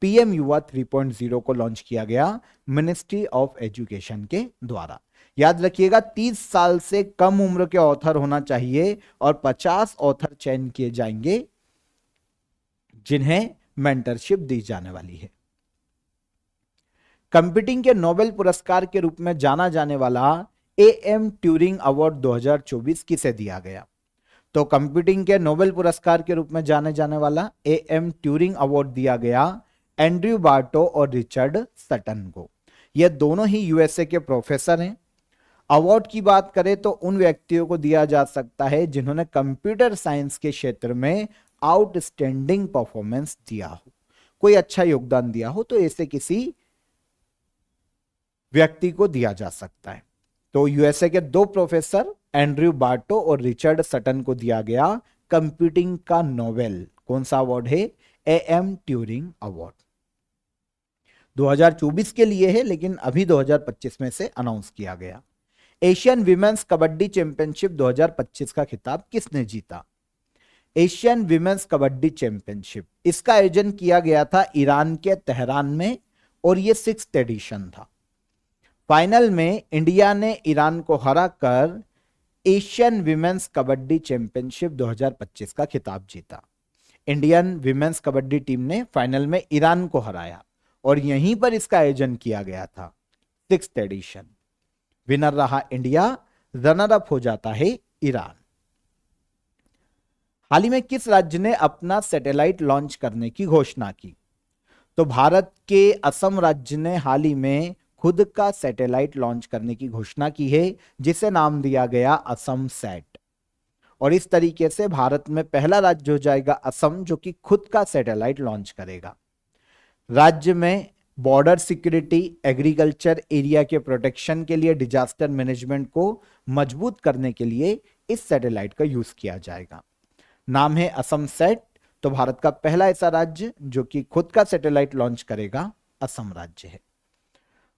Speaker 1: पीएम युवा 3.0 को लॉन्च किया गया मिनिस्ट्री ऑफ एजुकेशन के द्वारा। याद रखिएगा 30 साल से कम उम्र के ऑथर होना चाहिए और 50 ऑथर चयन किए जाएंगे जिन्हें मेंटरशिप दी जाने वाली है। कंप्यूटिंग के नोबेल पुरस्कार के रूप में जाना जाने वाला एएम ट्यूरिंग अवार्ड 2024 किसे दिया गया? तो कंप्यूटिंग के नोबेल पुरस्कार के रूप में जाने जाने वाला एएम ट्यूरिंग अवार्ड दिया गया एंड्रयू बार्टो और रिचर्ड सटन को। ये दोनों ही यूएसए के प्रोफेसर हैं। अवार्ड की बात करें तो उन व्यक्तियों को दिया जा सकता है जिन्होंने कंप्यूटर साइंस के क्षेत्र में आउटस्टैंडिंग परफॉर्मेंस दिया हो, कोई अच्छा योगदान दिया हो, तो ऐसे किसी व्यक्ति को दिया जा सकता है। तो यूएसए के 2 प्रोफेसर एंड्रयू बार्टो और रिचर्ड सटन को दिया गया कंप्यूटिंग का नोबेल। कौन सा अवार्ड है? Am Turing award. 2024 के लिए है, लेकिन अभी 2025 में से अनाउंस किया गया। एशियन विमेंस कबड्डी चैंपियनशिप 2025 का खिताब किसने जीता? एशियन विमेंस कबड्डी चैंपियनशिप, इसका आयोजन किया गया था ईरान के तेहरान में और यह 6th एडिशन था। फाइनल में इंडिया ने ईरान को हराकर एशियन विमेंस कबड्डी चैंपियनशिप 2025 का खिताब जीता। इंडियन विमेंस कबड्डी टीम ने फाइनल में ईरान को हराया और यहीं पर इसका आयोजन किया गया था। 6th edition. विनर रहा इंडिया, रनर अप हो जाता है ईरान। हाल ही में किस राज्य ने अपना सैटेलाइट लॉन्च करने की घोषणा की? तो भारत के असम राज्य ने हाल ही में खुद का सैटेलाइट लॉन्च करने की घोषणा की है, जिसे नाम दिया गया असम सैट। और इस तरीके से भारत में पहला राज्य हो जाएगा असम, जो कि खुद का सैटेलाइट लॉन्च करेगा। राज्य में बॉर्डर सिक्योरिटी, एग्रीकल्चर एरिया के प्रोटेक्शन के लिए, डिजास्टर मैनेजमेंट को मजबूत करने के लिए इस सैटेलाइट का यूज किया जाएगा। नाम है असम सैट। तो भारत का पहला ऐसा राज्य जो कि खुद का सैटेलाइट लॉन्च करेगा असम राज्य है।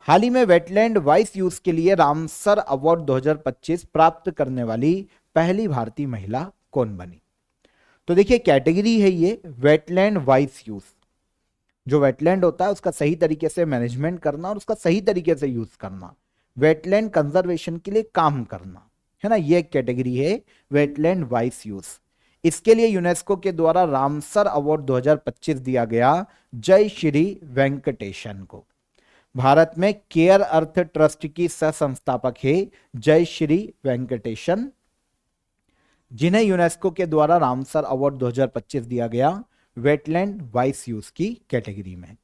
Speaker 1: हाल ही में वेटलैंड वाइस यूज के लिए रामसर अवार्ड 2025 प्राप्त करने वाली पहली भारतीय महिला कौन बनी? तो देखिए कैटेगरी है ये वेटलैंड वाइस यूज। जो वेटलैंड होता है उसका सही तरीके से मैनेजमेंट करना और उसका सही तरीके से यूज करना, वेटलैंड कंजर्वेशन के लिए काम करना, है ना, ये एक कैटेगरी है वेटलैंड वाइस यूज। इसके लिए यूनेस्को के द्वारा रामसर अवार्ड 2025 दिया गया जय श्री वेंकटेशन को। भारत में केयर अर्थ ट्रस्ट की सह संस्थापक है जय श्री वेंकटेशन, जिन्हें यूनेस्को के द्वारा रामसर अवार्ड 2025 दिया गया वेटलैंड वाइस यूज की कैटेगरी में।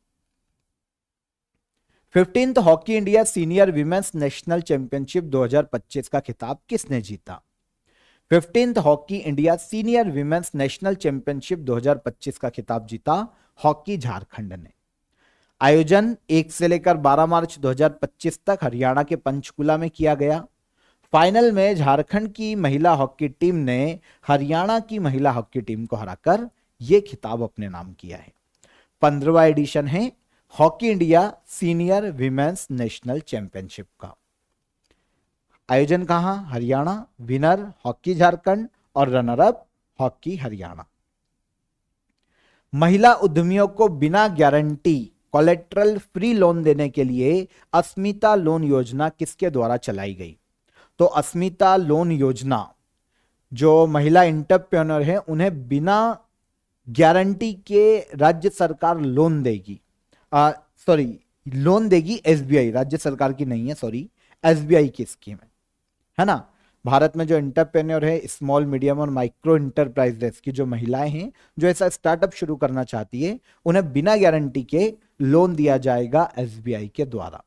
Speaker 1: 15th hockey India senior women's national championship 2025 का खिताब किसने जीता? 15th hockey India senior women's national championship 2025 का खिताब जीता हॉकी झारखंड ने। आयोजन 1 से लेकर 12 मार्च 2025 तक हरियाणा के पंचकुला में किया गया। फाइनल में झारखंड की महिला हॉकी टीम ने हरियाणा की महिला हॉकी टीम को हराकर यह खिताब अपने नाम किया है। 15वां एडिशन है hockey India senior women's national championship का। आयोजन कहां? हरियाणा। विनर हॉकी झारखंड और रनर अप हॉकी हरियाणा। महिला उद्यमियों को बिना गारंटी कोलेट्रल फ्री लोन देने के लिए अस्मिता लोन योजना किसके द्वारा चलाई गई? तो अस्मिता लोन योजना जो महिला एंटरप्रेन्योर है उन्हें बिना गारंटी के राज्य सरकार लोन देगी। लोन देगी एसबीआई, राज्य सरकार की नहीं है, सॉरी, एसबीआई की स्कीम है ना। भारत में जो एंटरप्रेन्योर है, स्मॉल मीडियम और माइक्रो इंटरप्राइजेस की जो महिलाएं हैं जो ऐसा स्टार्टअप शुरू करना चाहती है, उन्हें बिना गारंटी के लोन दिया जाएगा एसबीआई के द्वारा।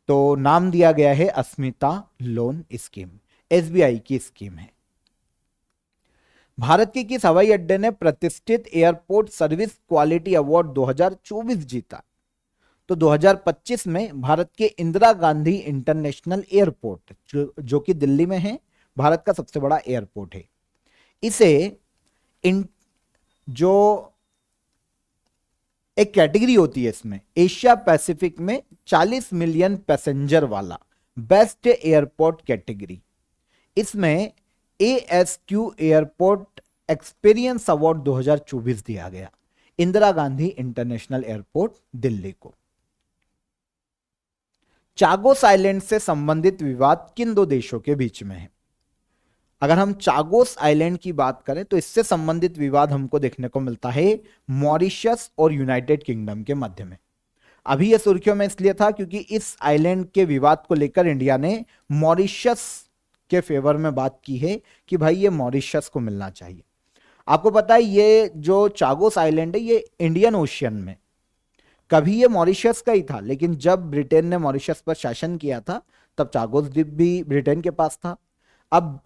Speaker 1: तो नाम दिया गया है अस्मिता लोन स्कीम, एसबीआई की स्कीम है। भारत के किस हवाई अड्डे ने प्रतिष्ठित एयरपोर्ट सर्विस क्वालिटी अवार्ड 2024 जीता? तो 2025 में भारत के इंदिरा गांधी इंटरनेशनल एयरपोर्ट जो कि दिल्ली में है, भारत का सबसे बड़ा एयरपोर्ट है, इसे जो एक कैटेगरी होती है इसमें एशिया पैसिफिक में 40 मिलियन पैसेंजर वाला बेस्ट एयरपोर्ट कैटेगरी, इसमें ASQ एयरपोर्ट एक्सपीरियंस अवार्ड 2024 दिया गया इंदिरा गांधी इंटरनेशनल एयरपोर्ट दिल्ली को। चागोस आइलैंड से संबंधित विवाद किन दो देशों के बीच में है? अगर हम चागोस आइलैंड की बात करें तो इससे संबंधित विवाद हमको देखने को मिलता है मॉरिशस और यूनाइटेड किंगडम के मध्य में। अभी यह सुर्खियों में इसलिए था क्योंकि इस आइलैंड के विवाद को लेकर इंडिया ने मॉरिशस के फेवर में बात की है कि भाई ये मॉरिशस को मिलना चाहिए। आपको पता है ये जो चागोस आइलैंड है ये इंडियन ओशियन में, कभी ये मॉरिशस का ही था, लेकिन जब ब्रिटेन ने मॉरिशस पर शासन किया था तब चागोस द्वीप भी ब्रिटेन के पास था। अब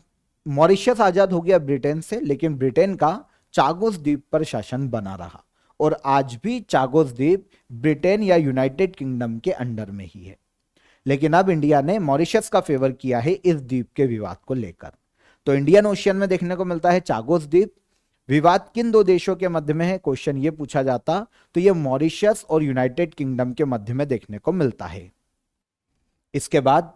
Speaker 1: मॉरिशस आजाद हो गया ब्रिटेन से, लेकिन ब्रिटेन का चागोस द्वीप पर शासन बना रहा और आज भी चागोस द्वीप ब्रिटेन या यूनाइटेड किंगडम के अंडर में ही है। लेकिन अब इंडिया ने मॉरिशस का फेवर किया है इस द्वीप के विवाद को लेकर। तो इंडियन ओशियन में देखने को मिलता है चागोस द्वीप। विवाद किन दो देशों के मध्य में है, क्वेश्चन ये पूछा जाता तो ये मॉरिशस और यूनाइटेड किंगडम के मध्य में देखने को मिलता है। इसके बाद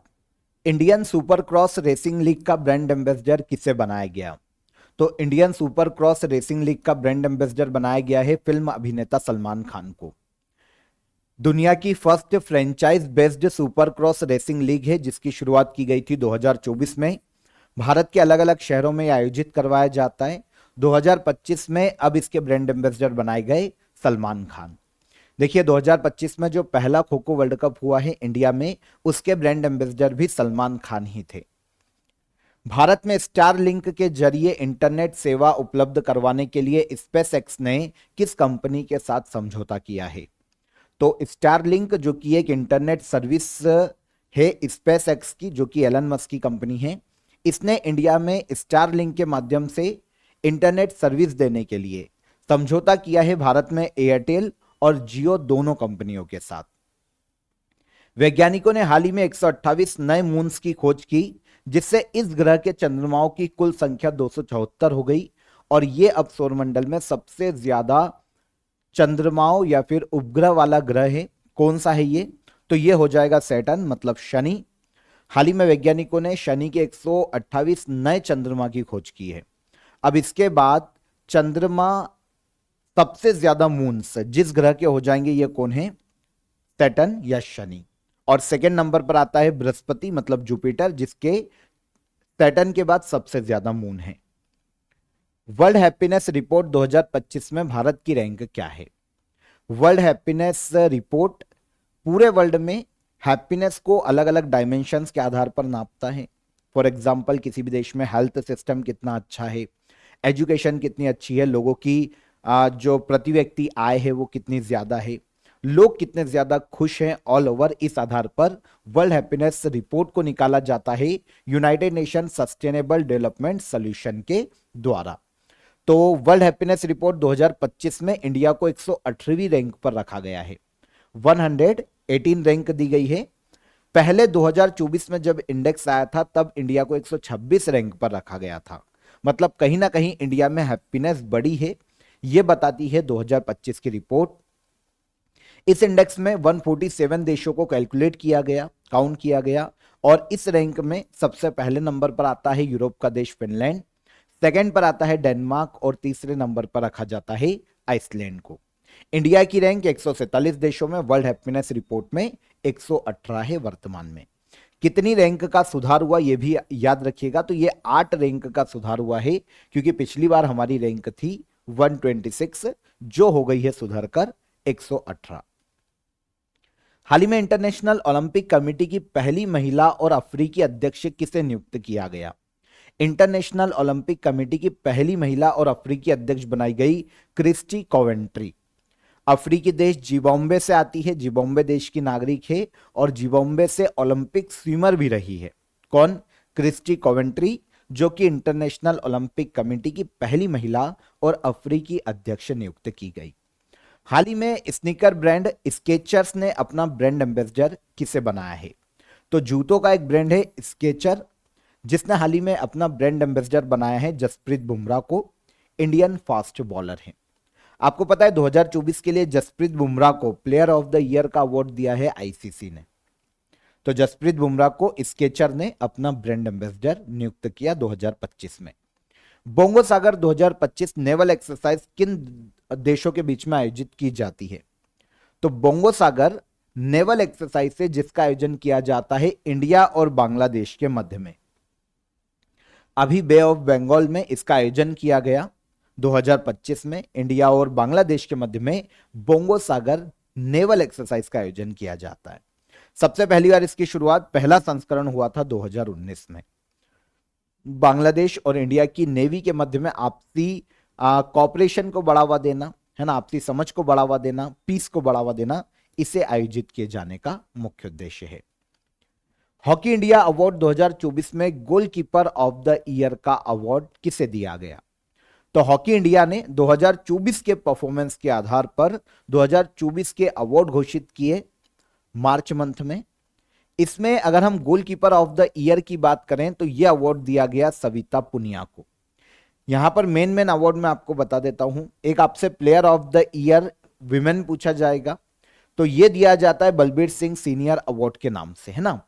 Speaker 1: Indian super cross racing league का ब्रांड एम्बेसडर किसे बनाया गया? तो Indian super cross racing league का ब्रांड एम्बेसडर बनाया गया है फिल्म अभिनेता सलमान खान को। दुनिया की first franchise based super cross racing league है जिसकी शुरुआत की गई थी 2024 में। भारत के अलग अलग शहरों में आयोजित करवाया जाता है। 2025 में अब इसके ब्रांड एम्बेसडर बनाए गए सलमान खान। देखिए 2025 में जो पहला खो खो वर्ल्ड कप हुआ है इंडिया में, उसके ब्रांड एम्बेसडर भी सलमान खान ही थे। भारत में स्टार लिंक के जरिए इंटरनेट सेवा उपलब्ध करवाने के लिए स्पेस एक्स ने किस कंपनी के साथ समझौता किया है? तो स्टारलिंक जो कि एक इंटरनेट सर्विस है स्पेस एक्स की, जो कि एलन मस्क की कंपनी है, इसने इंडिया में स्टारलिंक के माध्यम से इंटरनेट सर्विस देने के लिए समझौता किया है भारत में एयरटेल और जियो दोनों कंपनियों के साथ। वैज्ञानिकों ने हाल ही में 128 नए मून्स की खोज की, जिससे इस ग्रह के चंद्रमाओं की कुल संख्या 274 हो गई और यह अब सौरमंडल में सबसे ज्यादा चंद्रमाओं या फिर उपग्रह वाला ग्रह है। कौन सा है ये? तो ये हो जाएगा सैटर्न, मतलब शनि। हाल ही में वैज्ञानिकों ने शनि के 128 नए चंद्रमा की खोज की है। अब इसके बाद चंद्रमा सबसे ज्यादा मून्स जिस ग्रह के हो जाएंगे ये कौन है? सैटर्न या शनि। और सेकंड नंबर पर आता है बृहस्पति, मतलब जुपिटर, जिसके सैटर्न के बाद सबसे ज्यादा मून है। वर्ल्ड हैप्पीनेस रिपोर्ट 2025 में भारत की रैंक क्या है? वर्ल्ड हैप्पीनेस रिपोर्ट पूरे वर्ल्ड में हैप्पीनेस को अलग अलग डायमेंशंस के आधार पर नापता है। फॉर एग्जांपल किसी भी देश में हेल्थ सिस्टम कितना अच्छा है, एजुकेशन कितनी अच्छी है, लोगों की जो प्रति व्यक्ति आय है वो कितनी ज्यादा है, लोग कितने ज्यादा खुश हैं ऑल ओवर, इस आधार पर वर्ल्ड हैप्पीनेस रिपोर्ट को निकाला जाता है United nation sustainable development solution के द्वारा। तो वर्ल्ड हैप्पीनेस रिपोर्ट 2025 में इंडिया को 118वीं रैंक पर रखा गया है। 118 रैंक दी गई है। पहले 2024 में जब इंडेक्स आया था तब इंडिया को 126 रैंक पर रखा गया था। मतलब कहीं ना कहीं इंडिया में हैप्पीनेस बढ़ी है, यह बताती है 2025 की रिपोर्ट। इस इंडेक्स में 147 देशों को कैलकुलेट किया गया, काउंट किया गया, और इस रैंक में सबसे पहले नंबर पर आता है यूरोप का देश फिनलैंड, सेकंड पर आता है डेनमार्क और तीसरे नंबर पर रखा जाता है आइसलैंड को। इंडिया की रैंक 147 देशों में वर्ल्ड हैप्पीनेस रिपोर्ट में 118 है वर्तमान में। कितनी रैंक का सुधार हुआ यह भी याद रखिएगा, तो ये 8 रैंक का सुधार हुआ है, क्योंकि पिछली बार हमारी रैंक थी 126 जो हो गई है सुधर कर 118। हाल ही में इंटरनेशनल ओलंपिक कमेटी की पहली महिला और अफ्रीकी अध्यक्ष किसे नियुक्त किया गया? इंटरनेशनल ओलंपिक कमेटी की पहली महिला और अफ्रीकी अध्यक्ष बनाई गई क्रिस्टी कोवेंट्री। अफ्रीकी देश जिम्बाब्वे से आती है, जिम्बाब्वे देश की नागरिक है और जिम्बाब्वे से ओलंपिक स्विमर भी रही है। कौन? क्रिस्टी कोवेंट्री, जो कि इंटरनेशनल ओलंपिक कमेटी की पहली महिला और अफ्रीकी अध्यक्ष नियुक्त की गई। हाल ही में स्नीकर ब्रांड स्केचर्स ने अपना ब्रांड एम्बेसडर किसे बनाया है? तो जूतों का एक ब्रांड है स्केचर, जिसने हाल ही में अपना ब्रांड एम्बेसडर बनाया है जसप्रीत बुमराह को, इंडियन फास्ट बॉलर है। आपको पता है 2024 के लिए जसप्रीत बुमराह को प्लेयर ऑफ द ईयर का अवार्ड दिया है आईसीसी ने। तो जसप्रीत बुमराह को स्केचर ने अपना ब्रांड एम्बेसडर नियुक्त किया 2025 में। बोंगो सागर 2025 नेवल एक्सरसाइज किन देशों के बीच में आयोजित की जाती है? तो बोंगो सागर नेवल एक्सरसाइज है जिसका आयोजन किया जाता है इंडिया और बांग्लादेश के मध्य में। अभी बे ऑफ बंगाल में इसका आयोजन किया गया 2025 में। इंडिया और बांग्लादेश के मध्य में बोंगो सागर नेवल एक्सरसाइज का आयोजन किया जाता है। सबसे पहली बार इसकी शुरुआत, पहला संस्करण हुआ था 2019 में। बांग्लादेश और इंडिया की नेवी के मध्य में आपसी कॉपरेशन को बढ़ावा देना है ना, आपसी समझ को बढ़ावा देना, पीस को बढ़ावा देना, इसे आयोजित किए जाने का मुख्य उद्देश्य है। हॉकी इंडिया अवार्ड 2024 में गोलकीपर ऑफ द ईयर का अवार्ड किसे दिया गया? तो हॉकी इंडिया ने 2024 के परफॉर्मेंस के आधार पर 2024 के अवार्ड घोषित किए मार्च मंथ में। इसमें अगर हम गोलकीपर ऑफ द ईयर की बात करें तो यह अवार्ड दिया गया सविता पुनिया को। यहां पर मेन अवार्ड मैं आपको बता देता हूं। एक आपसे player of the year women पूछा जाएगा, तो यह दिया जाता है बलबीर सिंह सीनियर अवार्ड के नाम से, है ना,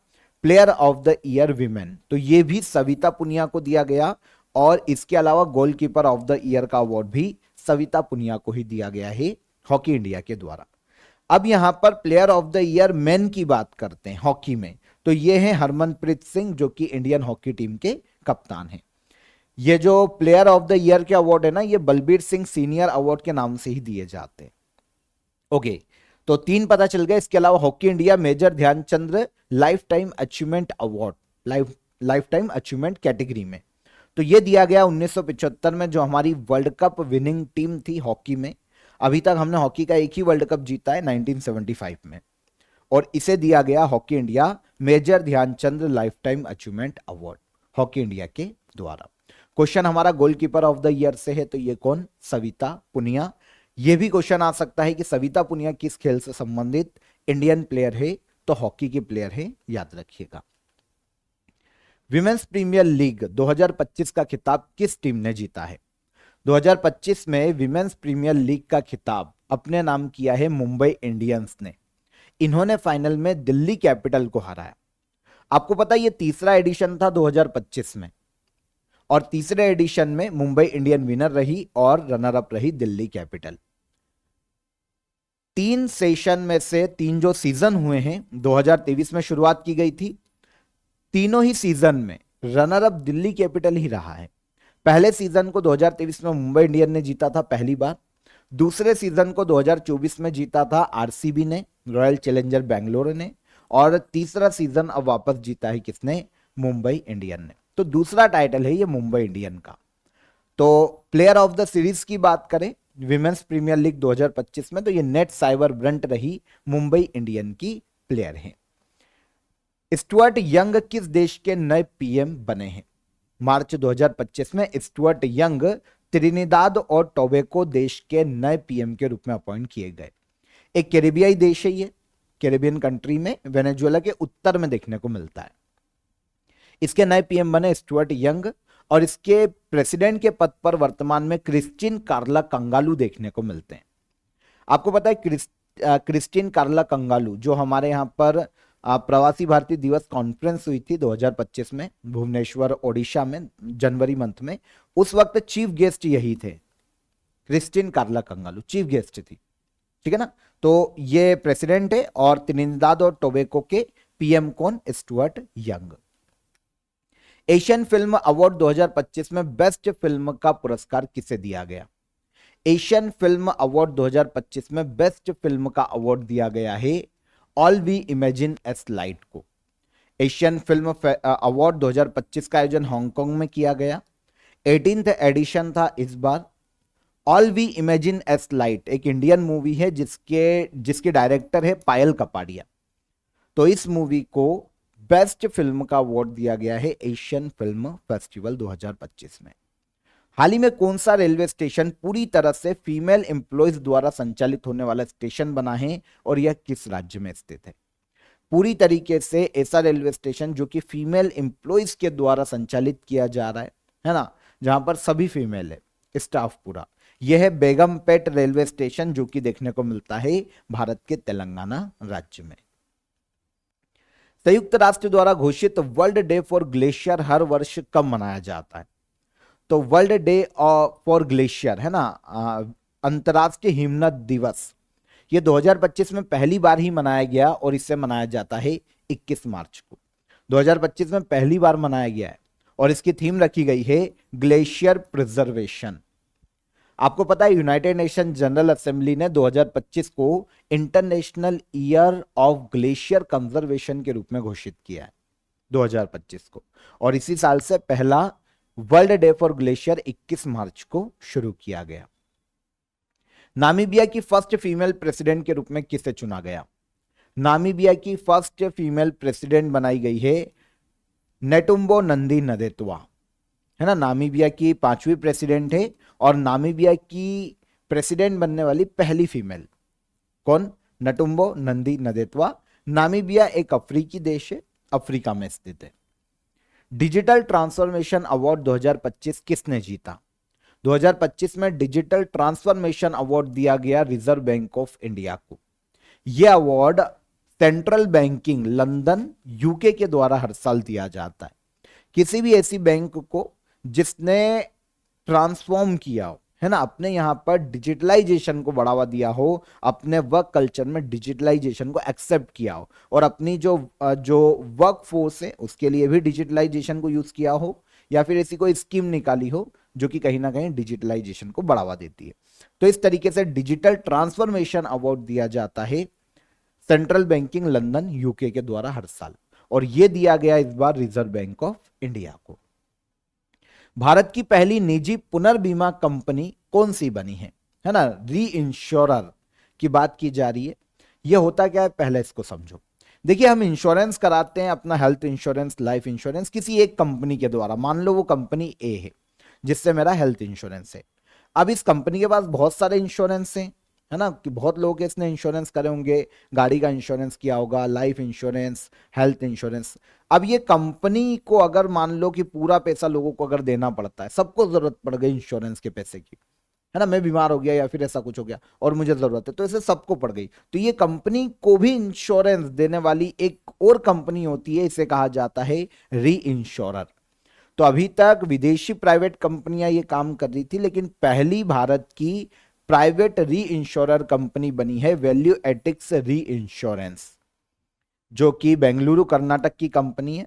Speaker 1: player of the year women. तो यह भी सविता पुनिया को दिया गया, और इसके अलावा गोलकीपर ऑफ द ईयर का अवार्ड भी सविता पुनिया को ही दिया गया है हॉकी इंडिया के द्वारा। अब यहां पर player of the year main की बात करते हैं हॉकी में, तो ये है हरमनप्रीत सिंह जो कि इंडियन हॉकी टीम के कप्तान हैं। ये जो प्लेयर ऑफ द ईयर के अवार्ड है ना, ये बलबीर सिंह सीनियर अवार्ड के नाम से ही दिए जाते हैं। ओके, तो 3 पता चल गया। इसके अलावा hockey India major Dhyanchand life time achievement award, life time achievement category में, तो ये दिया गया 1975 में, जो हमारी वर्ल्ड कप विनिंग टीम थी हॉकी में। अभी तक हमने हॉकी का एक ही वर्ल्ड कप जीता है 1975 में, और इसे दिया गया hockey India major Dhyanchand life time achievement award hockey India के द्वारा। क्वेश्चन हमारा गोलकीपर ऑफ द ईयर से है, तो ये कौन? सविता पुनिया। ये भी क्वेश्चन आ सकता है कि सविता पुनिया किस खेल से संबंधित इंडियन प्लेयर है, तो हॉकी के प्लेयर है, याद रखिएगा। विमेंस प्रीमियर लीग 2025 का खिताब किस टीम ने जीता है? 2025 में विमेंस प्रीमियर लीग का खिताब अपने नाम किया है मुंबई इंडियंस ने। इन्होंने फाइनल में दिल्ली कैपिटल को हराया। आपको पता है ये तीसरा एडिशन था 2025 में, और तीसरे एडिशन में मुंबई इंडियन विनर रही और रनर अप रही दिल्ली कैपिटल। 3 सेशन में से 3 जो सीजन हुए हैं, 2023 में शुरुआत की गई थी, तीनों ही सीजन में रनर अप दिल्ली कैपिटल ही रहा है। पहले सीजन को 2023 में मुंबई इंडियन ने जीता था पहली बार, दूसरे सीजन को 2024 में जीता था आरसीबी ने, रॉयल चैलेंजर बेंगलोर ने, और तीसरा सीजन अब वापस जीता है किसने? मुंबई इंडियन ने। तो दूसरा टाइटल है ये मुंबई इंडियन का। तो प्लेयर ऑफ द सीरीज की बात करें विमेंस प्रीमियर लीग 2025 में, तो ये नेट साइबर ब्रंट रही मुंबई इंडियन की प्लेयर हैं। स्टुअर्ट यंग किस देश के नए पीएम बने हैं? मार्च 2025 में स्टुअर्ट यंग त्रिनिदाद और टोबैको देश के नए पीएम के रूप में अपॉइंट किए गए। एक कैरिबियाई देश है ये, कैरिबियन कंट्री में वेनेजुएला के उत्तर में देखने को मिलता है। इसके नए पीएम बने स्टुअर्ट यंग, और इसके प्रेसिडेंट के पद पर वर्तमान में क्रिस्टिन कार्ला कंगालू देखने को मिलते हैं। आपको पता है क्रिस्टिन कार्ला कंगालू जो हमारे यहाँ पर प्रवासी भारतीय दिवस कॉन्फ्रेंस हुई थी 2025 में भुवनेश्वर ओडिशा में जनवरी मंथ में, उस वक्त चीफ गेस्ट यही थे, क्रिस्टिन कार्ला कंगालू चीफ गेस्ट थी, ठीक है ना। तो ये प्रेसिडेंट है, और त्रिनिदाद और टोबैको के पीएम कौन? Stuart young. Asian film award 2025 में बेस्ट फिल्म का पुरस्कार किसे दिया गया? एशियन फिल्म अवार्ड 2025 में बेस्ट फिल्म का अवार्ड दिया गया है all we imagine as light को। एशियन फिल्म अवार्ड 2025 का आयोजन हांगकांग में किया गया, 18th एडिशन था इस बार। All we imagine as light एक इंडियन मूवी है जिसके डायरेक्टर है पायल कपाड़िया। तो इस मूवी को बेस्ट फिल्म का अवार्ड दिया गया है एशियन फिल्म फेस्टिवल 2025 में। हाल ही में कौन सा रेलवे स्टेशन पूरी तरह से फीमेल एम्प्लॉयज द्वारा संचालित होने वाला स्टेशन बना है, और यह किस राज्य में स्थित है? पूरी तरीके से ऐसा रेलवे स्टेशन जो कि फीमेल एम्प्लॉयज के द्वारा संचालित किया जा रहा है ना, जहां पर सभी फीमेल है, स्टाफ पूरा। यह है बेगमपेट रेलवे स्टेशन जो कि देखने को मिलता है भारत के तेलंगाना राज्य में। संयुक्त राष्ट्र द्वारा घोषित वर्ल्ड डे फॉर ग्लेशियर हर वर्ष कब मनाया जाता है? तो वर्ल्ड डे फॉर ग्लेशियर है ना, अंतर्राष्ट्रीय हिमनद दिवस, ये 2025 में पहली बार ही मनाया गया, और इसे मनाया जाता है 21 मार्च को। 2025 में पहली बार मनाया गया है, और इसकी थीम रखी गई है ग्लेशियर प्रिजर्वेशन। आपको पता है यूनाइटेड नेशन जनरल असेंबली ने 2025 को international year of glacier conservation के रूप में घोषित किया है 2025 को, और इसी साल से पहला वर्ल्ड डे फॉर ग्लेशियर 21 मार्च को शुरू किया गया। नामीबिया की फर्स्ट फीमेल प्रेसिडेंट के रूप में किसे चुना गया? नामीबिया की फर्स्ट फीमेल प्रेसिडेंट बनाई गई है नेटुम्बो नंदी नदेत्वा, है ना। नामीबिया की 5वीं प्रेसिडेंट है, और नामीबिया की प्रेसिडेंट बनने वाली पहली फीमेल कौन? नेटुम्बो नंदी नदेत्वा। नामीबिया एक अफ्रीकी देश है, अफ्रीका में स्थित है। डिजिटल ट्रांसफॉर्मेशन अवार्ड 2025 किसने जीता? 2025 में डिजिटल ट्रांसफॉर्मेशन अवार्ड दिया गया रिजर्व बैंक ऑफ इंडिया को। यह award central banking London UK के द्वारा हर साल दिया जाता है। किसी भी ऐसी बैंक को जिसने ट्रांसफॉर्म किया हो, है ना, अपने यहाँ पर डिजिटलाइजेशन को बढ़ावा दिया हो, अपने वर्क कल्चर में डिजिटलाइजेशन को एक्सेप्ट किया हो, और अपनी जो वर्क फोर्स है उसके लिए भी डिजिटलाइजेशन को यूज किया हो, या फिर ऐसी कोई स्कीम निकाली हो जो कि कहीं ना कहीं डिजिटलाइजेशन को बढ़ावा देती है। तो इस तरीके से डिजिटल ट्रांसफॉर्मेशन अवार्ड दिया जाता है सेंट्रल बैंकिंग लंदन यूके के द्वारा हर साल, और यह दिया गया इस बार रिजर्व बैंक ऑफ इंडिया को। भारत की पहली निजी पुनर्बीमा कंपनी कौन सी बनी है ना, री इंश्योरर की बात की जा रही है। यह होता क्या है, पहले इसको समझो। देखिए, हम इंश्योरेंस कराते हैं अपना, हेल्थ इंश्योरेंस, लाइफ इंश्योरेंस, किसी एक कंपनी के द्वारा। मान लो वो कंपनी ए है जिससे मेरा हेल्थ इंश्योरेंस है। अब इस कंपनी के पास बहुत सारे इंश्योरेंस हैं, है ना, कि बहुत लोग इसने इंश्योरेंस करे होंगे, गाड़ी का इंश्योरेंस किया होगा, लाइफ इंश्योरेंस, हेल्थ इंश्योरेंस। अब ये कंपनी को अगर मान लो कि पूरा पैसा लोगों को अगर देना पड़ता है, सबको जरूरत पड़ गई इंश्योरेंस के पैसे की, है ना, मैं बीमार हो गया या फिर ऐसा कुछ हो गया और मुझे जरूरत है, तो ऐसे सबको पड़ गई, तो ये कंपनी को भी इंश्योरेंस देने वाली एक और कंपनी होती है, इसे कहा जाता है री इंश्योरर। तो अभी तक विदेशी प्राइवेट कंपनियां ये काम कर रही थी, लेकिन पहली भारत की प्राइवेट री इंश्योरर कंपनी बनी है वैल्यू एथिक्स री इंश्योरेंस, जो कि बेंगलुरु कर्नाटक की कंपनी है।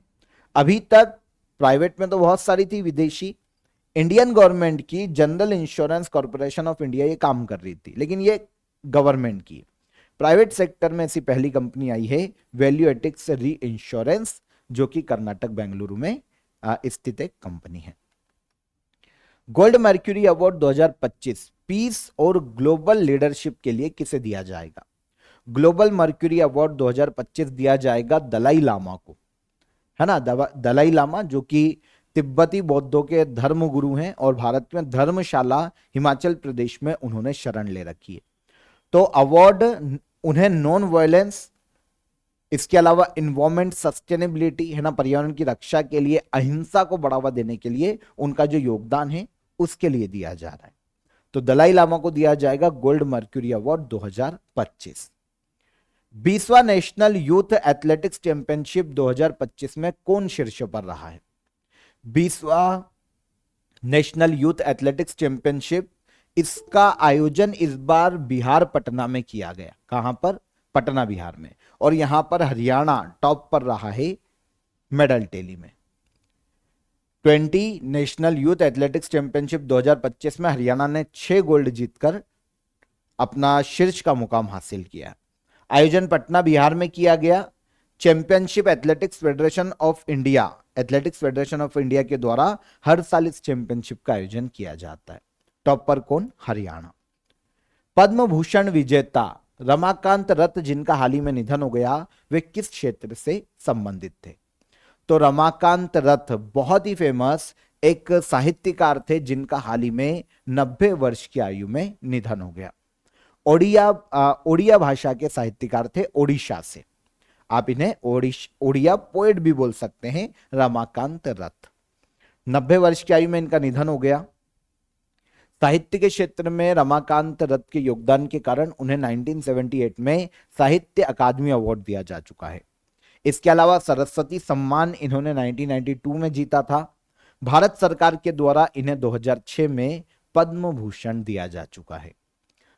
Speaker 1: अभी तक प्राइवेट में तो बहुत सारी थी विदेशी, इंडियन गवर्नमेंट की general insurance corporation of India ये काम कर रही थी, लेकिन ये गवर्नमेंट की। प्राइवेट सेक्टर में ऐसी पहली कंपनी आई है वैल्यू एथिक्स री इंश्योरेंस, जो कि कर्नाटक बेंगलुरु में स्थित एक कंपनी है। गोल्ड मर्क्यूरी अवार्ड 2025 पीस और ग्लोबल लीडरशिप के लिए किसे दिया जाएगा? ग्लोबल मर्क्यूरी अवार्ड 2025 दिया जाएगा दलाई लामा को, है ना। दलाई लामा जो कि तिब्बती बौद्धों के धर्म गुरु हैं, और भारत में धर्मशाला हिमाचल प्रदेश में उन्होंने शरण ले रखी है। तो अवार्ड उन्हें नॉन वायलेंस, इसके अलावा इन्वायरमेंट सस्टेनेबिलिटी, है ना, पर्यावरण की रक्षा के लिए, अहिंसा को बढ़ावा देने के लिए उनका जो योगदान है उसके लिए दिया जा रहा है। तो दलाई लामा को दिया जाएगा गोल्ड मर्क्यूरी अवार्ड 2025। 20वां नेशनल यूथ एथलेटिक्स चैंपियनशिप 2025 में कौन शीर्ष पर रहा है? 20वां नेशनल यूथ एथलेटिक्स चैंपियनशिप, इसका आयोजन इस बार बिहार पटना में किया गया। कहां पर? पटना बिहार में। और यहां पर हरियाणा टॉप पर रहा है मेडल टेली में। 20 नेशनल यूथ एथलेटिक्स चैंपियनशिप 2025 में हरियाणा ने 6 गोल्ड जीतकर अपना शीर्ष का मुकाम हासिल किया। आयोजन पटना बिहार में किया गया। Championship athletics federation of India के द्वारा हर साल इस चैंपियनशिप का आयोजन किया जाता है। टॉप पर कौन? हरियाणा। पद्म भूषण विजेता रमाकांत रथ, जिनका हाल ही में निधन हो गया, वे किस क्षेत्र से संबंधित थे? तो रमाकांत रथ बहुत ही फेमस एक साहित्यकार थे, जिनका हाल ही में 90 वर्ष की आयु में निधन हो गया। ओडिया भाषा के साहित्यकार थे, ओडिशा से। आप इन्हें ओडिया पोएट भी बोल सकते हैं, रमाकांत रथ। 90 वर्ष की आयु में इनका निधन हो गया। साहित्य के क्षेत्र में रमाकांत रथ के योगदान के कारण उन्हें 1978 में साहित्य अकादमी अवार्ड दिया जा चुका है। इसके अलावा सरस्वती सम्मान इन्होंने 1992 में जीता था। भारत सरकार के द्वारा इन्हें 2006 में पद्म भूषण दिया जा चुका है।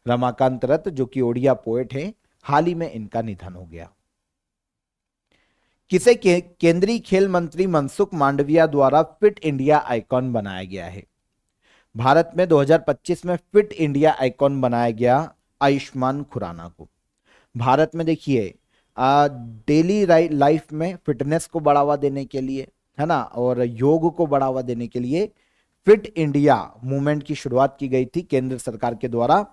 Speaker 1: रमाकांत रथ जो कि ओडिया पोएट है, हाल ही में इनका निधन हो गया। किसे केंद्रीय खेल मंत्री मनसुख मांडविया द्वारा फिट इंडिया आइकॉन बनाया गया है? भारत में 2025 में फिट इंडिया आइकॉन बनाया गया आयुष्मान खुराना को। भारत में देखिए डेली लाइफ में फिटनेस को बढ़ावा देने के लिए, है ना, और योग को बढ़ावा देने के लिए फिट इंडिया मूवमेंट की शुरुआत की गई थी केंद्र सरकार के द्वारा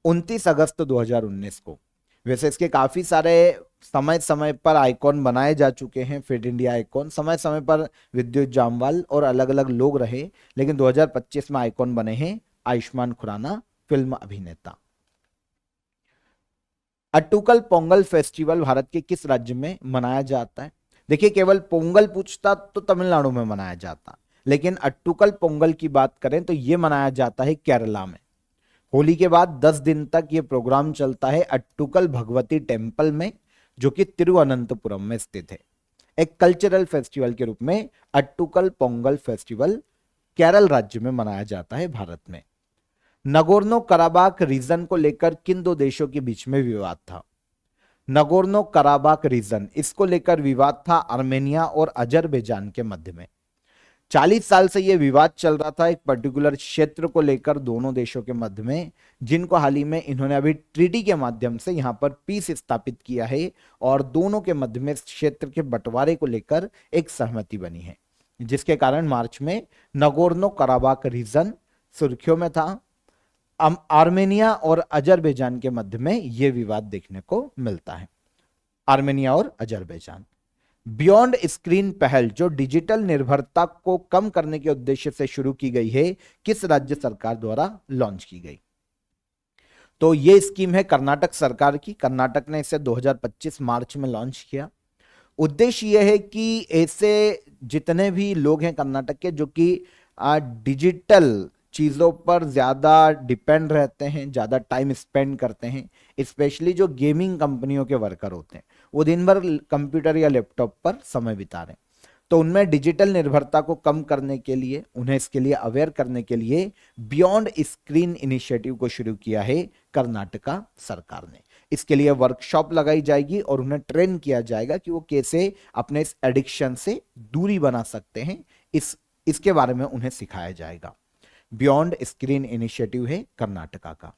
Speaker 1: 29 अगस्त 2019 को। वैसे इसके काफी सारे समय समय पर आइकॉन बनाए जा चुके हैं। फिट इंडिया आइकॉन समय समय पर विद्युत जामवाल और अलग अलग लोग रहे, लेकिन 2025 में आइकॉन बने हैं आयुष्मान खुराना, फिल्म अभिनेता। अट्टुकल पोंगल फेस्टिवल भारत के किस राज्य में मनाया जाता है? देखिए, केवल पोंगल पूछता तो तमिलनाडु में मनाया जाता, लेकिन अट्टुकल पोंगल की बात करें तो यह मनाया जाता है केरला में। होली के बाद 10 दिन तक यह प्रोग्राम चलता है अट्टुकल भगवती टेम्पल में, जो कि तिरुवनंतपुरम में स्थित है। एक कल्चरल फेस्टिवल के रूप में अट्टुकल पोंगल फेस्टिवल केरल राज्य में मनाया जाता है भारत में। नगोर्नो कराबाख रीजन को लेकर किन दो देशों के बीच में विवाद था? नगोर्नो कराबाख रीजन, इसको लेकर विवाद था आर्मेनिया और अजरबैजान के मध्य में। 40 साल से यह विवाद चल रहा था एक पर्टिकुलर क्षेत्र को लेकर दोनों देशों के मध्य में, जिनको हाल ही में इन्होंने अभी ट्रीटी के माध्यम से यहां पर पीस स्थापित किया है और दोनों के मध्य में क्षेत्र के बंटवारे को लेकर एक सहमति बनी है, जिसके कारण मार्च में नगोर्नो कराबाख रीजन सुर्खियों में था। आर्मेनिया और अजरबैजान के मध्य में यह विवाद देखने को मिलता है, आर्मेनिया और अजरबैजान। बियॉन्ड स्क्रीन पहल जो डिजिटल निर्भरता को कम करने के उद्देश्य से शुरू की गई है, किस राज्य सरकार द्वारा लॉन्च की गई? तो यह स्कीम है कर्नाटक सरकार की। कर्नाटक ने इसे 2025 मार्च में लॉन्च किया। उद्देश्य यह है कि ऐसे जितने भी लोग हैं कर्नाटक के जो कि डिजिटल चीजों पर ज्यादा डिपेंड रहते हैं, ज्यादा टाइम स्पेंड करते हैं, स्पेशली जो गेमिंग कंपनियों के वर्कर होते हैं, वो दिन भर कंप्यूटर या लैपटॉप पर समय बिता रहे हैं, तो उनमें डिजिटल निर्भरता को कम करने के लिए, उन्हें इसके लिए अवेयर करने के लिए बियॉन्ड स्क्रीन इनिशिएटिव को शुरू किया है कर्नाटका सरकार ने। इसके लिए वर्कशॉप लगाई जाएगी और उन्हें ट्रेन किया जाएगा कि वो कैसे अपने इस एडिक्शन से दूरी बना सकते हैं, इसके बारे में उन्हें सिखाया जाएगा। बियॉन्ड स्क्रीन इनिशिएटिव है कर्नाटका का।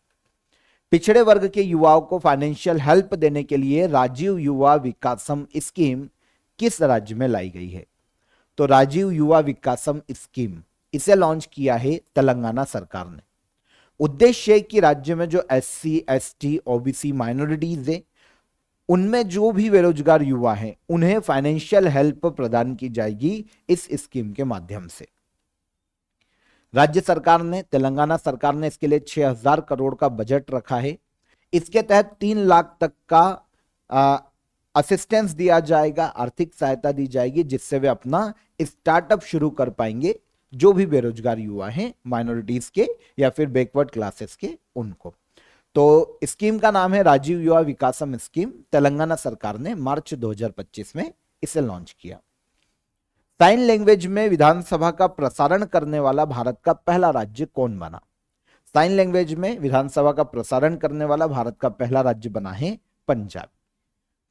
Speaker 1: पिछड़े वर्ग के युवाओं को फाइनेंशियल हेल्प देने के लिए राजीव युवा विकासम स्कीम किस राज्य में लाई गई है? तो राजीव युवा विकासम स्कीम, इसे लॉन्च किया है तेलंगाना सरकार ने। उद्देश्य है कि राज्य में जो SC, ST, OBC माइनॉरिटीज है, उनमें जो भी बेरोजगार युवा हैं, उन्हें फाइनेंशियल हेल्प प्रदान की जाएगी इस स्कीम के माध्यम से। राज्य सरकार ने, तेलंगाना सरकार ने इसके लिए 6000 करोड़ का बजट रखा है। इसके तहत 3 लाख तक का असिस्टेंस दिया जाएगा, आर्थिक सहायता दी जाएगी, जिससे वे अपना स्टार्टअप शुरू कर पाएंगे, जो भी बेरोजगार युवा हैं माइनॉरिटीज के या फिर बैकवर्ड क्लासेस के, उनको। तो स्कीम का नाम है राजीव युवा विकासम स्कीम। तेलंगाना सरकार ने मार्च 2025 में इसे लॉन्च किया। साइन लैंग्वेज में विधानसभा का प्रसारण करने वाला भारत का पहला राज्य कौन बना? साइन लैंग्वेज में विधानसभा का प्रसारण करने वाला भारत का पहला राज्य बना है पंजाब।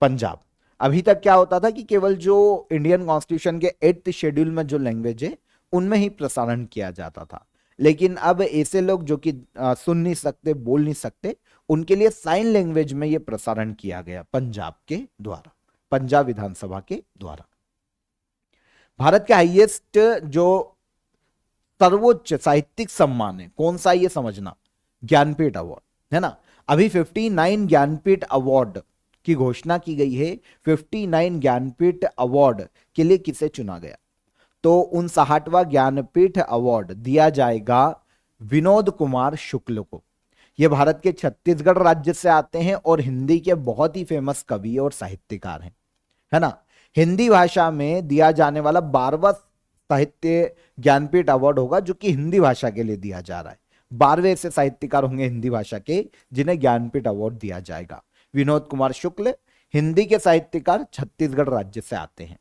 Speaker 1: पंजाब। अभी तक क्या होता था कि केवल जो इंडियन कॉन्स्टिट्यूशन के 8th शेड्यूल में जो लैंग्वेज है उनमें ही प्रसारण किया जाता था, लेकिन अब ऐसे लोग जो कि सुन नहीं सकते, बोल नहीं सकते, उनके लिए साइन लैंग्वेज में यह प्रसारण किया गया पंजाब के द्वारा, पंजाब विधानसभा के द्वारा। भारत के हाईएस्ट जो सर्वोच्च साहित्यिक सम्मान है कौन सा, ये समझना, ज्ञानपीठ अवार्ड है ना। अभी 59 ज्ञानपीठ अवार्ड की घोषणा की गई है। 59 ज्ञानपीठ अवार्ड के लिए किसे चुना गया? तो 59वां ज्ञानपीठ अवार्ड दिया जाएगा विनोद कुमार शुक्ल को। यह भारत के छत्तीसगढ़ राज्य से आते हैं और हिंदी के बहुत ही फेमस कवि और साहित्यकार हैं, है ना। हिंदी भाषा में दिया जाने वाला 12वां साहित्य ज्ञानपीठ अवार्ड होगा, जो कि हिंदी भाषा के लिए दिया जा रहा है। 12वें ऐसे साहित्यकार होंगे हिंदी भाषा के जिन्हें ज्ञानपीठ अवार्ड दिया जाएगा। विनोद कुमार शुक्ल हिंदी के साहित्यकार छत्तीसगढ़ राज्य से आते हैं।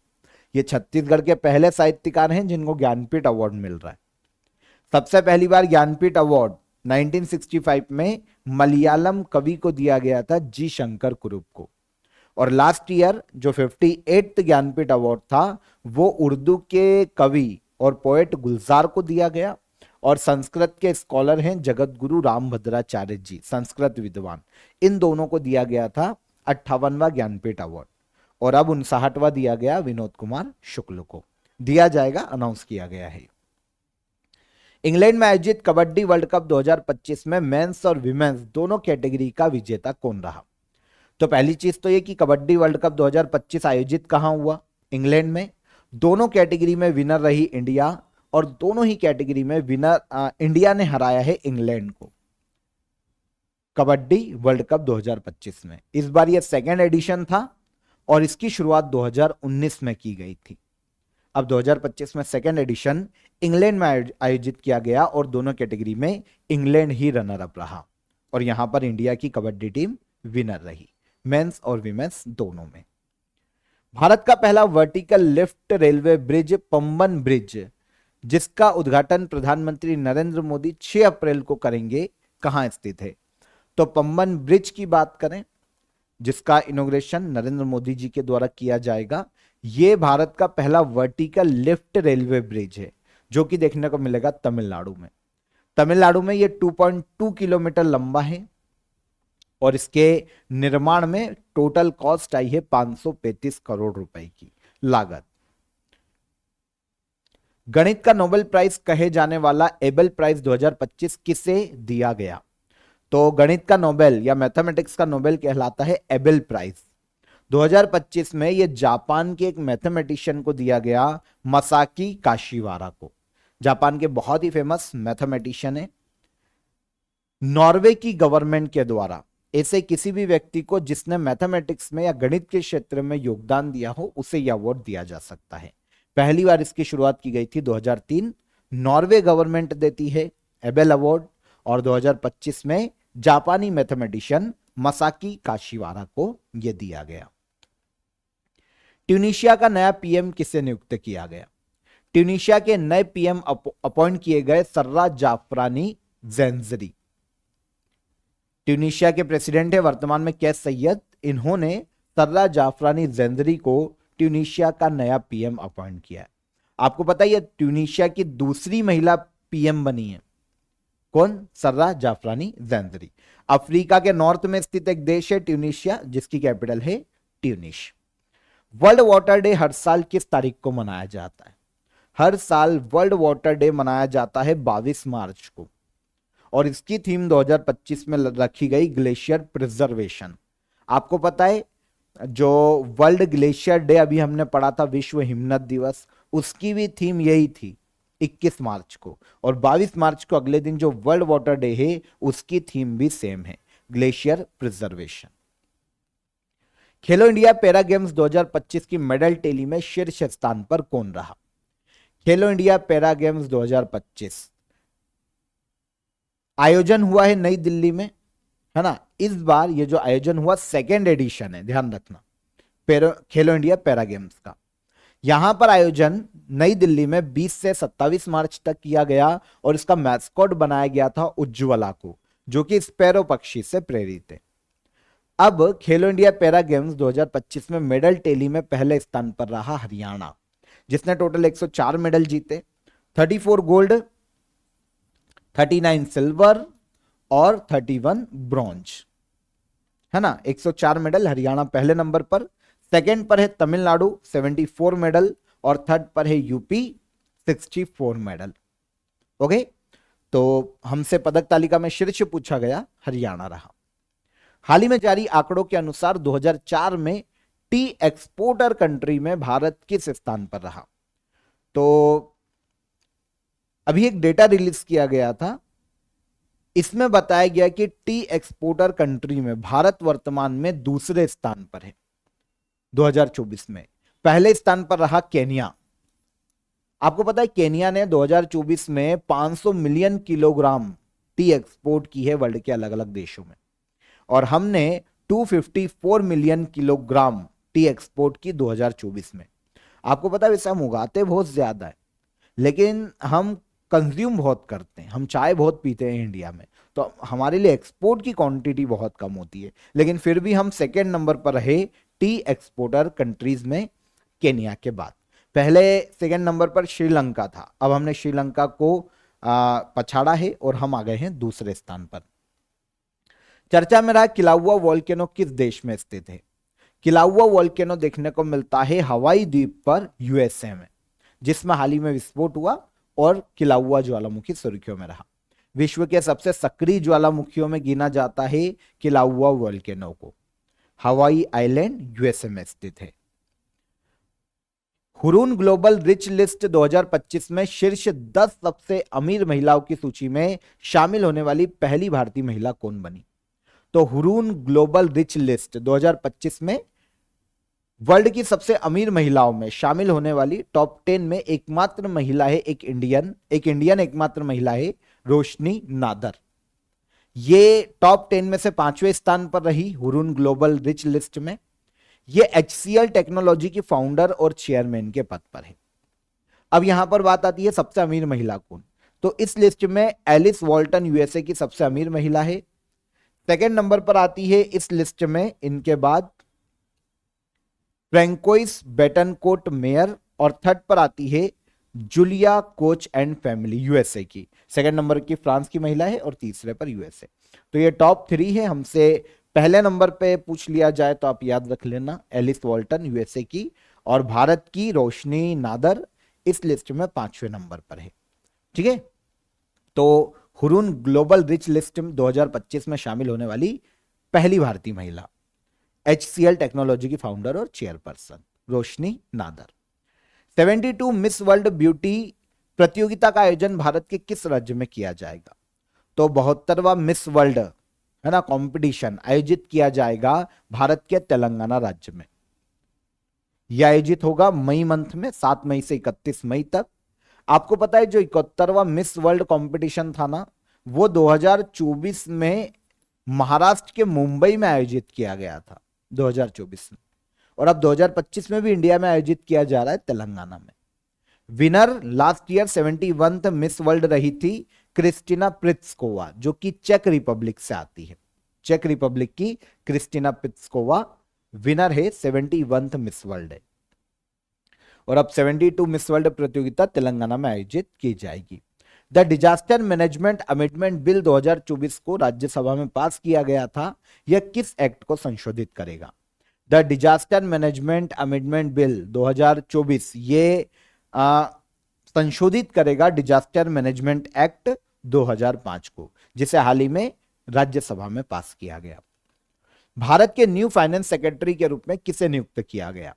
Speaker 1: ये छत्तीसगढ़ के पहले साहित्यकार हैं जिनको ज्ञानपीठ अवार्ड मिल रहा है। सबसे पहली बार ज्ञानपीठ अवार्ड 1965 में मलयालम कवि को दिया गया था, जी शंकर कुरुप को। और लास्ट ईयर जो 58th ज्ञानपीठ अवार्ड था वो उर्दू के कवि और पोएट गुलजार को दिया गया। और संस्कृत के स्कॉलर हैं जगत गुरु रामभद्राचार्य जी, संस्कृत विद्वान, इन दोनों को दिया गया था 58वां ज्ञानपीठ अवार्ड। और अब 59वां दिया गया विनोद कुमार शुक्ल को, दिया जाएगा, अनाउंस किया गया है। इंग्लैंड में आयोजित कबड्डी वर्ल्ड कप 2025 में मेंस और विमेंस दोनों कैटेगरी का विजेता कौन रहा? तो पहली चीज तो ये कि कबड्डी वर्ल्ड कप 2025 आयोजित कहां हुआ? इंग्लैंड में। दोनों कैटेगरी में विनर रही इंडिया और दोनों ही कैटेगरी में विनर इंडिया ने हराया है इंग्लैंड को कबड्डी वर्ल्ड कप 2025 में। इस बार यह सेकेंड एडिशन था और इसकी शुरुआत 2019 में की गई थी। अब 2025 में सेकेंड एडिशन इंग्लैंड में आयोजित किया गया और दोनों कैटेगरी में इंग्लैंड ही रनर अप रहा और यहां पर इंडिया की कबड्डी टीम विनर रही, मेंस और विमेंस दोनों में। भारत का पहला vertical lift railway bridge Pamban bridge, जिसका उद्घाटन प्रधानमंत्री नरेंद्र मोदी 6 अप्रैल को करेंगे, कहाँ स्थित है? तो पंबन ब्रिज की बात करें, जिसका इनॉग्रेशन नरेंद्र मोदी जी के द्वारा किया जाएगा, ये भारत का पहला वर्टिकल लिफ्ट रेलवे ब्रिज है, जो कि देखने को मिलेगा तमिलनाडु में। तमिलनाडु में ये 2.2 किलोमीटर लंबा है और इसके निर्माण में टोटल कॉस्ट आई है 535 करोड़ रुपए की लागत। गणित का नोबेल प्राइज कहे जाने वाला एबेल प्राइज 2025 किसे दिया गया? तो गणित का नोबेल या मैथमेटिक्स का नोबेल कहलाता है एबेल प्राइज। 2025 में यह जापान के एक मैथमेटिशियन को दिया गया, मसाकी काशिवारा को। जापान के बहुत ही फेमस मैथमेटिशियन है। नॉर्वे की गवर्नमेंट के द्वारा ऐसे किसी भी व्यक्ति को जिसने मैथमेटिक्स में या गणित के क्षेत्र में योगदान दिया हो, उसे यह अवार्ड दिया जा सकता है। पहली बार इसकी शुरुआत की गई थी 2003, नॉर्वे गवर्नमेंट देती है एबेल अवार्ड, और 2025 में जापानी मैथमेटिशियन मसाकी काशिवारा को यह दिया गया। ट्यूनीशिया का नया पीएम किसे नियुक्त किया गया? ट्यूनीशिया के नए पीएम अपॉइंट किए गए सर्रा जाफरानी ज़ैंजरी। ट्यूनीशिया के प्रेसिडेंट है वर्तमान में कैस सैयद। इन्होंने सर्रा जाफरानी ज़ैंजरी को ट्यूनीशिया का नया पीएम अपॉइंट किया है। आपको पता है, ट्यूनीशिया की दूसरी महिला पीएम बनी है। कौन? सर्रा जाफरानी ज़ैंजरी। अफ्रीका के नॉर्थ में स्थित एक देश है ट्यूनीशिया, जिसकी कैपिटल है ट्यूनिस। वर्ल्ड वाटर डे हर साल किस तारीख को मनाया जाता है? हर साल वर्ल्ड वाटर डे मनाया जाता है 22 मार्च को, और इसकी थीम 2025 में रखी गई ग्लेशियर प्रिजर्वेशन। आपको पता है, जो वर्ल्ड ग्लेशियर डे अभी हमने पढ़ा था, विश्व हिमनद दिवस, उसकी भी थीम यही थी 21 मार्च को, और 22 मार्च को अगले दिन जो वर्ल्ड वाटर डे है, उसकी थीम भी सेम है, ग्लेशियर प्रिजर्वेशन। खेलो इंडिया पैरा गेम्स 2025 की मेडल टैली में शीर्ष स्थान पर कौन रहा? खेलो इंडिया पैरा गेम्स 2025 आयोजन हुआ है नई दिल्ली में, है ना। इस बार ये जो आयोजन हुआ सेकेंड एडिशन है, ध्यान रखना, खेलो इंडिया पैरा गेम्स का। यहां पर आयोजन नई दिल्ली में 20 से 27 मार्च तक किया गया, और इसका मैस्कॉट बनाया गया था उज्ज्वला को, जो कि स्पैरो पक्षी से प्रेरित है। अब खेलो इंडिया पैरा गेम्स 2025 में मेडल टैली में पहले स्थान पर रहा हरियाणा, जिसने टोटल 104 मेडल जीते, 34 गोल्ड, 39 सिल्वर और 31 ब्रॉन्ज, है ना। 104 मेडल, हरियाणा पहले नंबर पर। सेकंड पर है तमिलनाडु 74 मेडल, और थर्ड पर है यूपी 64 मेडल। ओके, तो हमसे पदक तालिका में शीर्ष पूछा गया, हरियाणा रहा। हाल ही में जारी आंकड़ों के अनुसार 2004 में टी एक्सपोर्टर कंट्री में भारत किस स्थान पर रहा? तो अभी एक डेटा रिलीज किया गया था, इसमें बताया गया कि टी एक्सपोर्टर कंट्री में भारत वर्तमान में दूसरे स्थान पर है 2024 में। पहले स्थान पर रहा केन्या। आपको पता है, केन्या ने 2024 में 500 मिलियन किलोग्राम टी एक्सपोर्ट की है वर्ल्ड के अलग अलग देशों में, और हमने 254 मिलियन किलोग्राम टी एक्सपोर्ट की 2024 में। आपको पता है, वैसे हम उगाते बहुत ज्यादा है, लेकिन हम कंज्यूम बहुत करते हैं, हम चाय बहुत पीते हैं इंडिया में, तो हमारे लिए एक्सपोर्ट की क्वांटिटी बहुत कम होती है, लेकिन फिर भी हम सेकेंड नंबर पर रहे टी एक्सपोर्टर कंट्रीज में केन्या के बाद। पहले सेकेंड नंबर पर श्रीलंका था, अब हमने श्रीलंका को पछाड़ा है और हम आ गए हैं दूसरे स्थान पर। चर्चा में रहा किलाउआ वोल्केनो किस देश में स्थित है? किलाउआ वोल्केनो देखने को मिलता है हवाई द्वीप पर, यूएसए में, जिसमें हाल ही में विस्फोट हुआ और किलाउआ ज्वालामुखी सुर्खियों में रहा। विश्व के सबसे सक्रिय ज्वालामुखियों में गिना जाता है किलाउआ वोल्केनो को। हवाई आइलैंड यूएसए में स्थित है। हुरून ग्लोबल रिच लिस्ट 2025 में शीर्ष 10 सबसे अमीर महिलाओं की सूची में शामिल होने वाली पहली भारतीय महिला कौन बनी? तो हुरून ग्लोबल रिच लिस्ट 2025 में वर्ल्ड की सबसे अमीर महिलाओं में शामिल होने वाली टॉप 10 में एकमात्र महिला है, एक इंडियन एकमात्र महिला है, रोशनी नादर। ये टॉप 10 में से 5वें स्थान पर रही हुरून ग्लोबल रिच लिस्ट में। ये HCL टेक्नोलॉजी की फाउंडर और चेयरमैन के पद पर है। अब यहां पर बात आती है सबसे अमीर महिला कौन? तो इस लिस्ट में एलिस वॉल्टन यूएसए की सबसे अमीर महिला है। सेकंड नंबर पर आती है इस लिस्ट में इनके बाद फ्रैंकोइस बेटनकोट मेयर, और थर्ड पर आती है Julia coach and family USA की। सेकंड नंबर की फ्रांस की महिला है और तीसरे पर यूएसए। तो ये टॉप 3 है। हमसे पहले नंबर पे पूछ लिया जाए तो आप याद रख लेना एलिस वॉल्टन यूएसए की, और भारत की रोशनी नादर इस लिस्ट में 5वें नंबर पर है। ठीक है, तो हुरून ग्लोबल रिच लिस्ट 2025 में शामिल होने वाली पहली भारतीय महिला, HCL टेक्नोलॉजी की फाउंडर और चेयरपर्सन रोशनी नादर। 72 मिस वर्ल्ड ब्यूटी प्रतियोगिता का आयोजन भारत के किस राज्य में किया जाएगा? तो 72वां मिस वर्ल्ड है ना कंपटीशन आयोजित किया जाएगा भारत के तेलंगाना राज्य में। यह आयोजित होगा मई मंथ में, 7 मई से 31 मई तक। आपको पता है जो 71वां मिस वर्ल्ड कंपटीशन था ना, वो 2024 में महाराष्ट्र के मुंबई में आयोजित किया गया था 2024 में, और अब 2025 में भी इंडिया में आयोजित किया जा रहा है तेलंगाना में। Winner last year 71th miss world रही थी क्रिस्टिना प्रित्स्कोवा, जो कि चेक रिपब्लिक से आती है। चेक रिपब्लिक की क्रिस्टिना प्रित्स्कोवा विनर है, 71th मिस वर्ल्ड है। और अब 72 मिस वर्ल्ड प्रतियोगिता तेलंगाना में आयोजित की जाएगी। The disaster management amendment bill 2024 को राज्यसभा में पास किया गया था। यह किस एक्ट को संशोधित करेगा? The disaster management amendment bill 2024 ये संशोधित करेगा डिजास्टर मैनेजमेंट एक्ट 2005 को, जिसे हाल ही में राज्यसभा में पास किया गया। भारत के न्यू फाइनेंस सेक्रेटरी के रूप में किसे नियुक्त किया गया?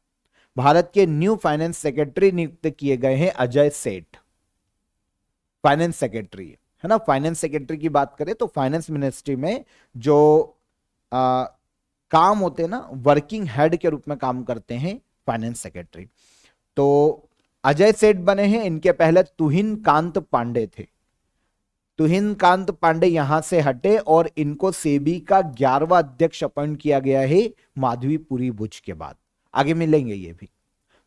Speaker 1: भारत के न्यू फाइनेंस सेक्रेटरी नियुक्त किए गए हैं अजय सेठ, फाइनेंस सेक्रेटरी है ना। फाइनेंस सेक्रेटरी की बात करें तो फाइनेंस मिनिस्ट्री में जो काम होते हैं ना, वर्किंग हेड के रूप में काम करते हैं फाइनेंस सेक्रेटरी। तो अजय सेठ बने हैं। इनके पहले तुहिन कांत पांडे थे। तुहिन कांत पांडे यहां से हटे और इनको सेबी का 11वां अध्यक्ष अपॉइंट किया गया है माधवीपुरी बुच के बाद। आगे मिलेंगे ये भी।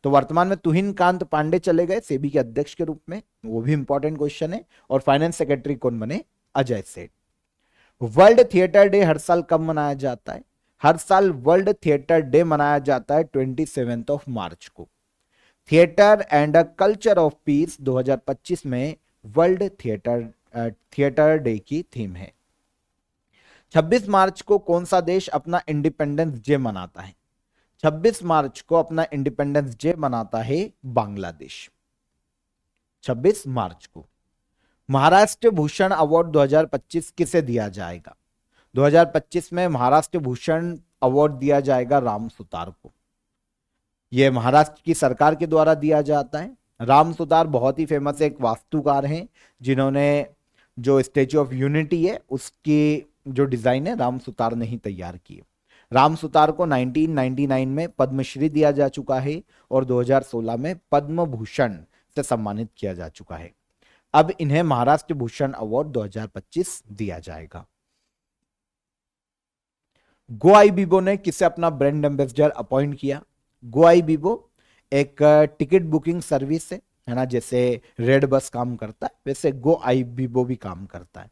Speaker 1: तो वर्तमान में तुहिन कांत पांडे चले गए सेबी के अध्यक्ष के रूप में, वो भी इंपॉर्टेंट क्वेश्चन है। और फाइनेंस सेक्रेटरी कौन बने? अजय सेठ। वर्ल्ड थिएटर डे हर साल कब मनाया जाता है? हर साल वर्ल्ड थिएटर डे मनाया जाता है 27 मार्च को। Theatre and a culture of peace 2025 में वर्ल्ड थिएटर डे की थीम है। 26 मार्च को कौन सा देश अपना इंडिपेंडेंस डे मनाता है? 26 मार्च को अपना इंडिपेंडेंस डे मनाता है बांग्लादेश। 26 मार्च को। महाराष्ट्र भूषण अवार्ड 2025 किसे दिया जाएगा? 2025 में महाराष्ट्र भूषण अवार्ड दिया जाएगा राम सुतार को। यह महाराष्ट्र की सरकार के द्वारा दिया जाता है। राम सुतार बहुत ही फेमस एक वास्तुकार हैं, जिन्होंने जो स्टैच्यू ऑफ यूनिटी है उसकी जो डिजाइन है राम सुतार ने ही तैयार की है। राम सुतार को 1999 में पद्मश्री दिया जा चुका है और 2016 में पद्म भूषण से सम्मानित किया जा चुका है। अब इन्हें महाराष्ट्र भूषण अवार्ड 2025 दिया जाएगा। गोआईबीबो ने किसे अपना ब्रांड एम्बेसडर अपॉइंट किया? गोआईबीबो एक टिकट बुकिंग सर्विस है ना, जैसे रेड बस काम करता है वैसे गोआईबीबो भी काम करता है।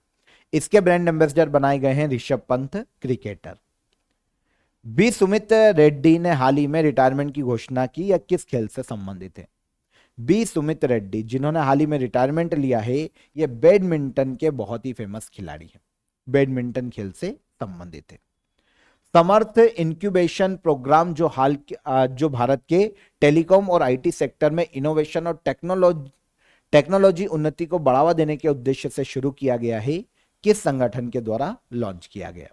Speaker 1: इसके ब्रांड एम्बेसडर बनाए गए हैं ऋषभ पंत, क्रिकेटर। बी सुमित रेड्डी ने हाल ही में रिटायरमेंट की घोषणा की, या किस खेल से संबंधित है? बी सुमित रेड्डी जिन्होंने हाल ही में रिटायरमेंट लिया है, ये बैडमिंटन के बहुत ही फेमस खिलाड़ी हैं, बैडमिंटन खेल से संबंधित है। समर्थ इंक्यूबेशन प्रोग्राम जो भारत के टेलीकॉम और आईटी सेक्टर में इनोवेशन और टेक्नोलॉजी उन्नति को बढ़ावा देने के उद्देश्य से शुरू किया गया है, किस संगठन के द्वारा लॉन्च किया गया?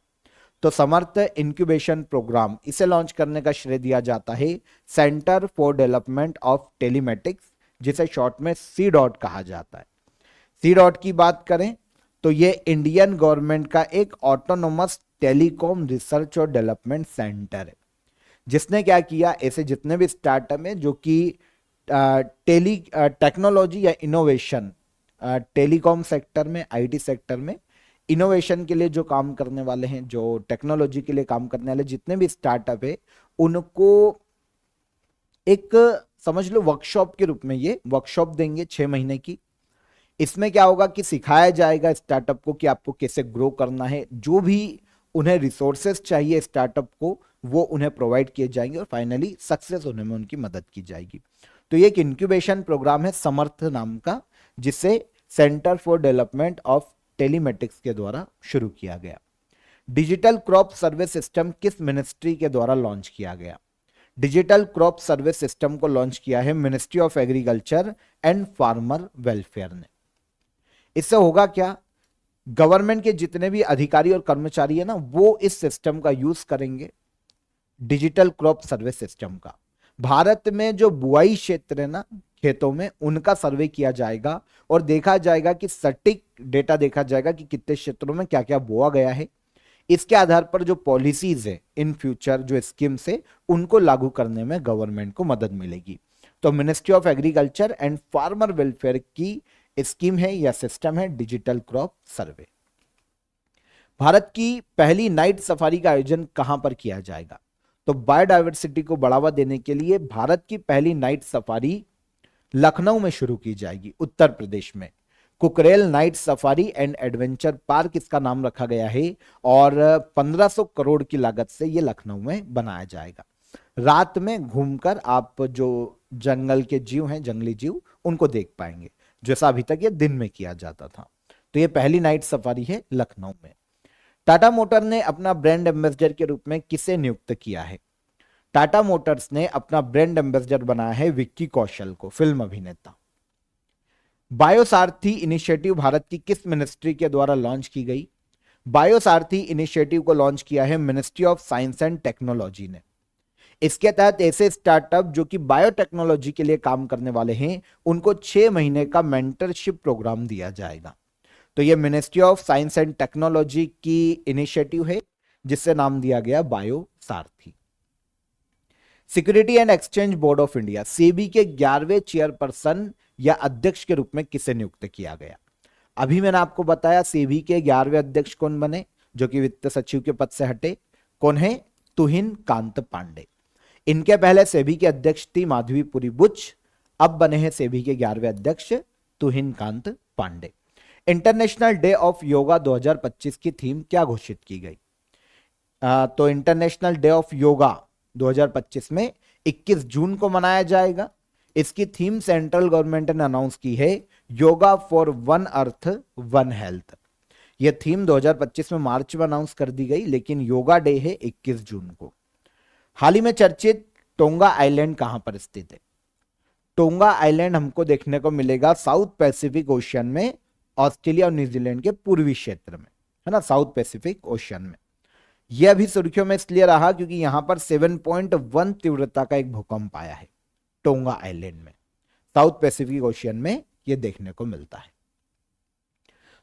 Speaker 1: तो समर्थ इंक्यूबेशन प्रोग्राम, इसे लॉन्च करने का श्रेय दिया जाता है centre for development of telematics, जिसे शॉर्ट में CDOT कहा जाता है। CDOT की बात करें तो ये इंडियन गवर्नमेंट का एक ऑटोनोमस टेलीकॉम रिसर्च और डेवलपमेंट सेंटर है, जिसने क्या किया, ऐसे जितने भी स्टार्टअप है जो कि टेक्नोलॉजी या इनोवेशन टेलीकॉम सेक्टर में, आईटी सेक्टर में इनोवेशन के लिए जो काम करने वाले हैं, जो टेक्नोलॉजी के लिए काम करने वाले जितने भी स्टार्टअप है, उनको एक समझ लो वर्कशॉप के रूप में ये वर्कशॉप देंगे 6 महीने की। इसमें क्या होगा कि सिखाया जाएगा स्टार्टअप को कि आपको कैसे ग्रो करना है, जो भी उन्हें रिसोर्सेस चाहिए स्टार्टअप को वो उन्हें प्रोवाइड किए जाएंगे और फाइनली सक्सेस होने में उनकी मदद की जाएगी। तो ये एक इंक्यूबेशन प्रोग्राम है समर्थ नाम का, जिसे centre for development of telematics के द्वारा शुरू किया गया। डिजिटल क्रॉप सर्वे सिस्टम किस मिनिस्ट्री के द्वारा लॉन्च किया गया? डिजिटल क्रॉप सर्वे सिस्टम को लॉन्च किया है ministry of agriculture and farmer welfare ने। इससे होगा क्या, गवर्नमेंट के जितने भी अधिकारी और कर्मचारी है ना, वो इस सिस्टम का यूज करेंगे, डिजिटल क्रॉप सर्वे सिस्टम का। भारत में जो बुआई क्षेत्र है ना खेतों में, उनका सर्वे किया जाएगा और देखा जाएगा कि सटीक डेटा देखा जाएगा कि कितने क्षेत्रों में क्या क्या बोआ गया है। इसके आधार पर जो पॉलिसीज है इन फ्यूचर, जो स्कीम्स है, उनको लागू करने में गवर्नमेंट को मदद मिलेगी। तो ministry of agriculture and farmer welfare की स्कीम है या सिस्टम है डिजिटल क्रॉप सर्वे। भारत की पहली नाइट सफारी का आयोजन कहां पर किया जाएगा? तो बायोडायवर्सिटी को बढ़ावा देने के लिए भारत की पहली नाइट सफारी लखनऊ में शुरू की जाएगी, उत्तर प्रदेश में। Kukrail night safari and adventure park इसका नाम रखा गया है और 1500 करोड़ की लागत से यह लखनऊ में बनाया जाएगा। रात में घूमकर आप जो जंगल के जीव हैं, जंगली जीव, उनको देख पाएंगे, जैसा अभी तक ये दिन में किया जाता था। तो ये पहली नाइट सफारी है लखनऊ में। टाटा मोटर ने अपना ब्रांड एम्बेसडर के रूप में किसे नियुक्त किया है? टाटा मोटर्स ने अपना ब्रांड एम्बेसडर बनाया है विक्की कौशल को, फिल्म अभिनेता। बायोसारथी इनिशिएटिव भारत की किस मिनिस्ट्री के द्वारा लॉन्च की गई? बायोसारथी इनिशिएटिव को लॉन्च किया है ministry of science and technology ने। इसके तहत ऐसे स्टार्टअप जो कि बायोटेक्नोलॉजी के लिए काम करने वाले हैं, उनको 6 महीने का मेंटरशिप प्रोग्राम दिया जाएगा। तो ये ministry of science and technology की इनिशिएटिव है, जिससे नाम दिया गया Biosarthi. Security and exchange board of India, SEBI के 11वें चेयरपर्सन या अध्यक्ष के रूप में किसे नियुक्त किया गया? अभी मैंने आपको बताया सेबी के 11वें अध्यक्ष कौन बने, जो कि वित्त सचिव के पद से हटे। कौन है? तुहिन कांत पांडे। इनके पहले सेबी के अध्यक्ष थी माधवीपुरी बुच, अब बने हैं सेबी के 11वें अध्यक्ष Tuhin Kanta Pandey. International day of yoga 2025 की थीम क्या घोषित की गई? तो इंटरनेशनल डे ऑफ योगा 2025 में 21 जून को मनाया जाएगा। इसकी थीम सेंट्रल गवर्नमेंट ने अनाउंस की है, yoga for one earth one health. यह थीम 2025 में मार्च में अनाउंस कर दी गई, लेकिन योगा डे है 21 जून को। हाल ही में चर्चित टोंगा आइलैंड कहां पर स्थित है? टोंगा आइलैंड हमको देखने को मिलेगा साउथ पैसिफिक ओशियन में, ऑस्ट्रेलिया और न्यूजीलैंड के पूर्वी क्षेत्र में, है ना, साउथ पैसिफिक ओशियन में। यह अभी सुर्खियों में इसलिए रहा क्योंकि यहां पर 7.1 तीव्रता का एक भूकंप आया है टोंगा आइलैंड में, साउथ पैसिफिक ओशियन में यह देखने को मिलता है।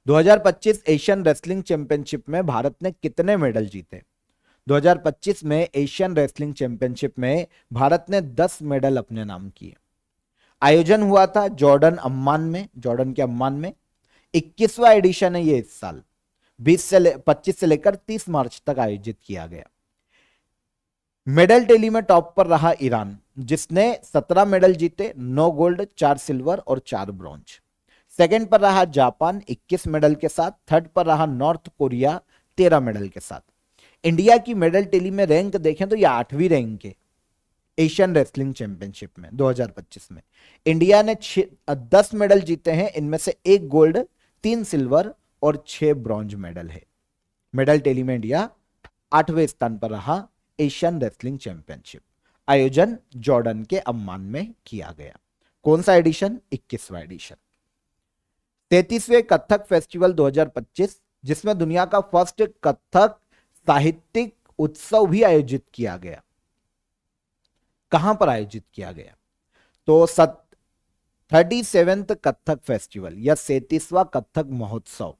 Speaker 1: 2025 एशियन रेसलिंग चैंपियनशिप में भारत ने कितने मेडल जीते? 2025 में एशियन रेसलिंग चैंपियनशिप में भारत ने 10 मेडल अपने नाम किए। आयोजन हुआ था जॉर्डन के अम्मान में। 21वां एडिशन है ये इस साल, 25 से लेकर 30 मार्च तक आयोजित किया गया। मेडल टैली में टॉप पर रहा ईरान, जिसने 17 मेडल जीते, 9 गोल्ड, 4 सिल्वर और 4 ब्रॉन्ज। सेकंड पर रहा जापान 21 मेडल के साथ। थर्ड पर रहा नॉर्थ कोरिया 13 मेडल के साथ। इंडिया की मेडल टैली में रैंक देखें तो यह 8वीं रैंक है एशियन रेसलिंग चैंपियनशिप में 2025 में। इंडिया ने 10 मेडल जीते हैं, इनमें से 1 गोल्ड, 3 सिल्वर और 6 ब्रॉन्ज मेडल है। मेडल टैली में इंडिया 8वें स्थान पर रहा एशियन रेसलिंग चैंपियनशिप। आयोजन जॉर्डन के अम्मान में किया गया। कौन सा एडिशन? 21वां एडिशन। 33वें कथक फेस्टिवल 2025, जिसमें दुनिया का फर्स्ट कथक साहित्यिक उत्सव भी आयोजित किया गया। कहां पर आयोजित किया गया? तो 37th कथक फेस्टिवल या 37वां कथक महोत्सव,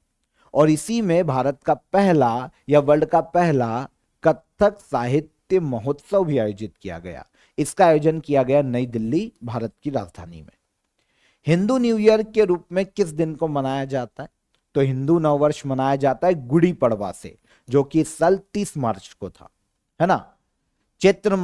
Speaker 1: और इसी में भारत का पहला या वर्ल्ड का पहला कथक साहित्य महोत्सव भी आयोजित किया गया। इसका आयोजन किया गया नई दिल्ली, भारत की राजधानी में। हिंदू न्यू ईयर के रूप में किस दिन को मनाया जाता है? तो हिंदू नववर्ष मनाया जाता है गुड़ी पड़वा से, जो कि इस साल 30 मार्च को था, है ना। चैत्र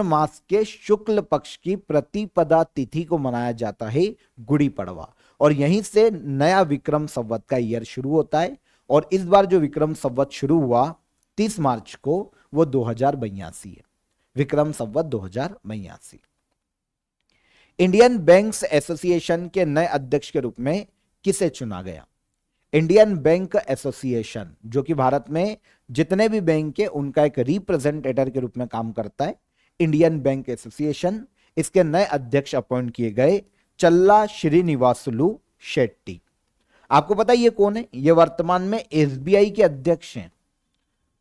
Speaker 1: मास के शुक्ल पक्ष की प्रतिपदा तिथि को मनाया जाता है गुड़ी पड़वा। और यहीं से नया विक्रम संवत का ईयर शुरू होता है। और इस बार जो विक्रम संवत शुरू हुआ 30 मार्च को, वो 2082 है, Vikram Samvat 2082। Indian banks association के नए अध्यक्ष के रूप में किसे चुना गया? इंडियन बैंक एसोसिएशन, जो कि भारत में जितने भी बैंक है उनका एक रिप्रेजेंटेटर के रूप में काम करता है, इंडियन बैंक एसोसिएशन, इसके नए अध्यक्ष अपॉइंट किए गए चल्ला श्रीनिवासुलु शेट्टी। आपको पता है ये कौन है? ये वर्तमान में एसबीआई के अध्यक्ष हैं,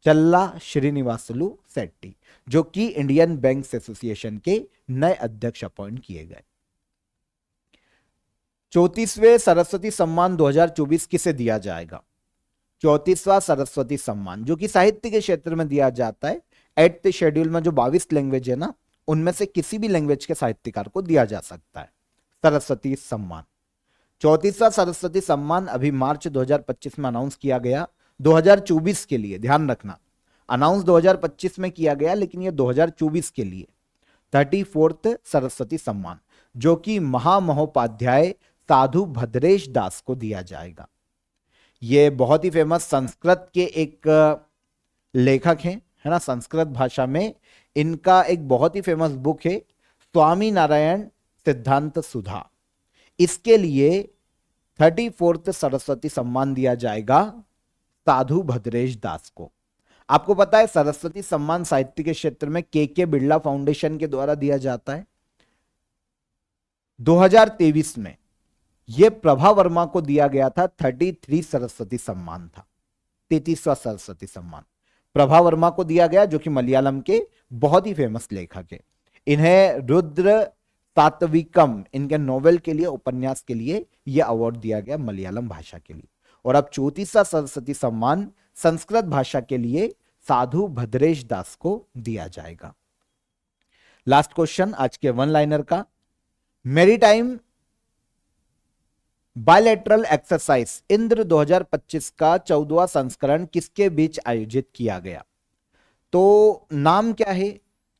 Speaker 1: चल्ला श्रीनिवासुलु शेट्टी, जो कि इंडियन बैंक्स एसोसिएशन के नए अध्यक्ष अपॉइंट किए गए। 34वें सरस्वती सम्मान 2024 किसे दिया जाएगा? 34वां सरस्वती सम्मान, जो कि साहित्य के क्षेत्र में दिया जाता है, 8th शेड्यूल में जो 22 लैंग्वेज है ना, उनमें से किसी भी लैंग्वेज के साहित्यकार को दिया जा सकता है सरस्वती सम्मान। 34वां सरस्वती सम्मान अभी मार्च 2025 में अनाउंस किया गया, 2024 के लिए, ध्यान रखना, अनाउंस 2025 में किया गया लेकिन ये 2024 के लिए 34th सरस्वती सम्मान, जो कि महामहोपाध्याय साधु भद्रेश दास को दिया जाएगा। ये बहुत ही फेमस संस्कृत के एक लेखक हैं, है ना, संस्कृत भाषा में इनका एक बहुत ही फेमस बुक है स्वामी नारायण सिद्धांत सुधा। इसके लिए 34th सरस्वती सम्मान दिया जाएगा साधु भद्रेश दास को। आपको पता है सरस्वती सम्मान साहित्य के क्षेत्र में के बिरला फाउंडेशन के द्वारा दिया जाता है। 2023 में यह प्रभा वर्मा को दिया गया था, 33 सरस्वती सम्मान था, 33वां सरस्वती सम्मान प्रभा वर्मा को दिया गया, जो कि मलयालम के बहुत ही फेमस लेखक है। इन्हें रुद्र सात्विकम, इनके नोवेल के लिए, उपन्यास के लिए यह अवार्ड दिया गया मलयालम भाषा के लिए। और अब 34वां सरस्वती सम्मान संस्कृत भाषा के लिए साधु भद्रेश दास को दिया जाएगा। लास्ट क्वेश्चन आज के वन लाइनर का, मैरीटाइम बायलैटरल एक्सरसाइज इंद्र 2025 का 14वां संस्करण किसके बीच आयोजित किया गया? तो नाम क्या है?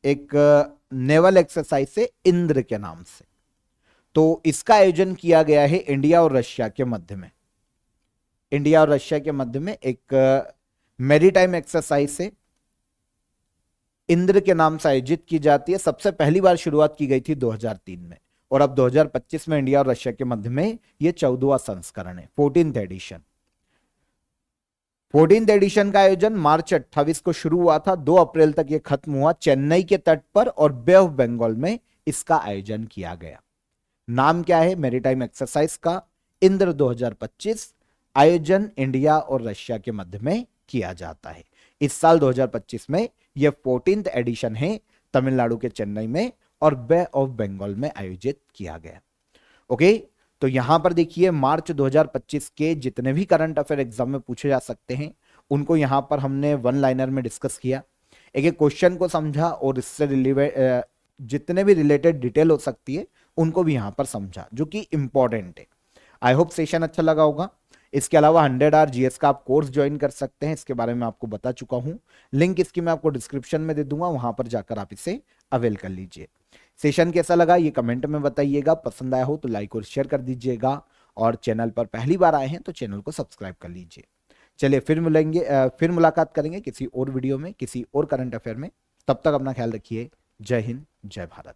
Speaker 1: एक नेवल एक्सरसाइज है इंद्र के नाम से। तो इसका आयोजन किया गया है इंडिया और रशिया के मध्य में। इंडिया और रशिया के मध्य में एक मैरीटाइम एक्सरसाइज है, इंद्र के नाम से आयोजित की जाती है। सबसे पहली बार शुरुआत की गई थी 2003 में, और अब 2025 में इंडिया और रशिया के मध्य में यह 14वां संस्करण है, 14th एडिशन। 14th एडिशन का आयोजन मार्च 28 को शुरू हुआ था, 2 अप्रैल तक यह खत्म हुआ चेन्नई के तट पर, और बे ऑफ बंगाल में इसका आयोजन किया गया। नाम क्या है मैरीटाइम एक्सरसाइज का? इंद्र 2025। आयोजन इंडिया और रशिया के मध्य में किया जाता है। इस साल 2025 में यह 14th एडिशन है, तमिलनाडु के चेन्नई में और बे ऑफ बंगाल में आयोजित किया गया। ओके, तो यहां पर देखिए मार्च 2025 के जितने भी करंट अफेयर एग्जाम में पूछे जा सकते हैं उनको यहां पर हमने वन लाइनर में डिस्कस किया, एक एक क्वेश्चन को समझा, और इससे रिलेटेड जितने भी रिलेटेड डिटेल हो सकती है उनको भी यहां पर समझा, जो कि इंपॉर्टेंट है। आई होप सेशन अच्छा लगा होगा। इसके अलावा 100 आवर जीएस का आप कोर्स ज्वाइन कर सकते हैं, इसके बारे में आपको बता चुका हूं, लिंक इसकी मैं आपको डिस्क्रिप्शन में दे दूंगा, वहां पर जाकर आप इसे अवेल कर लीजिए। सेशन कैसा लगा ये कमेंट में बताइएगा, पसंद आया हो तो लाइक और शेयर कर दीजिएगा, और चैनल पर पहली बार आए हैं तो चैनल को सब्सक्राइब कर लीजिए। चलिए फिर मुलाकात करेंगे किसी और वीडियो में, किसी और करंट अफेयर में। तब तक अपना ख्याल रखिए। जय हिंद, जय भारत।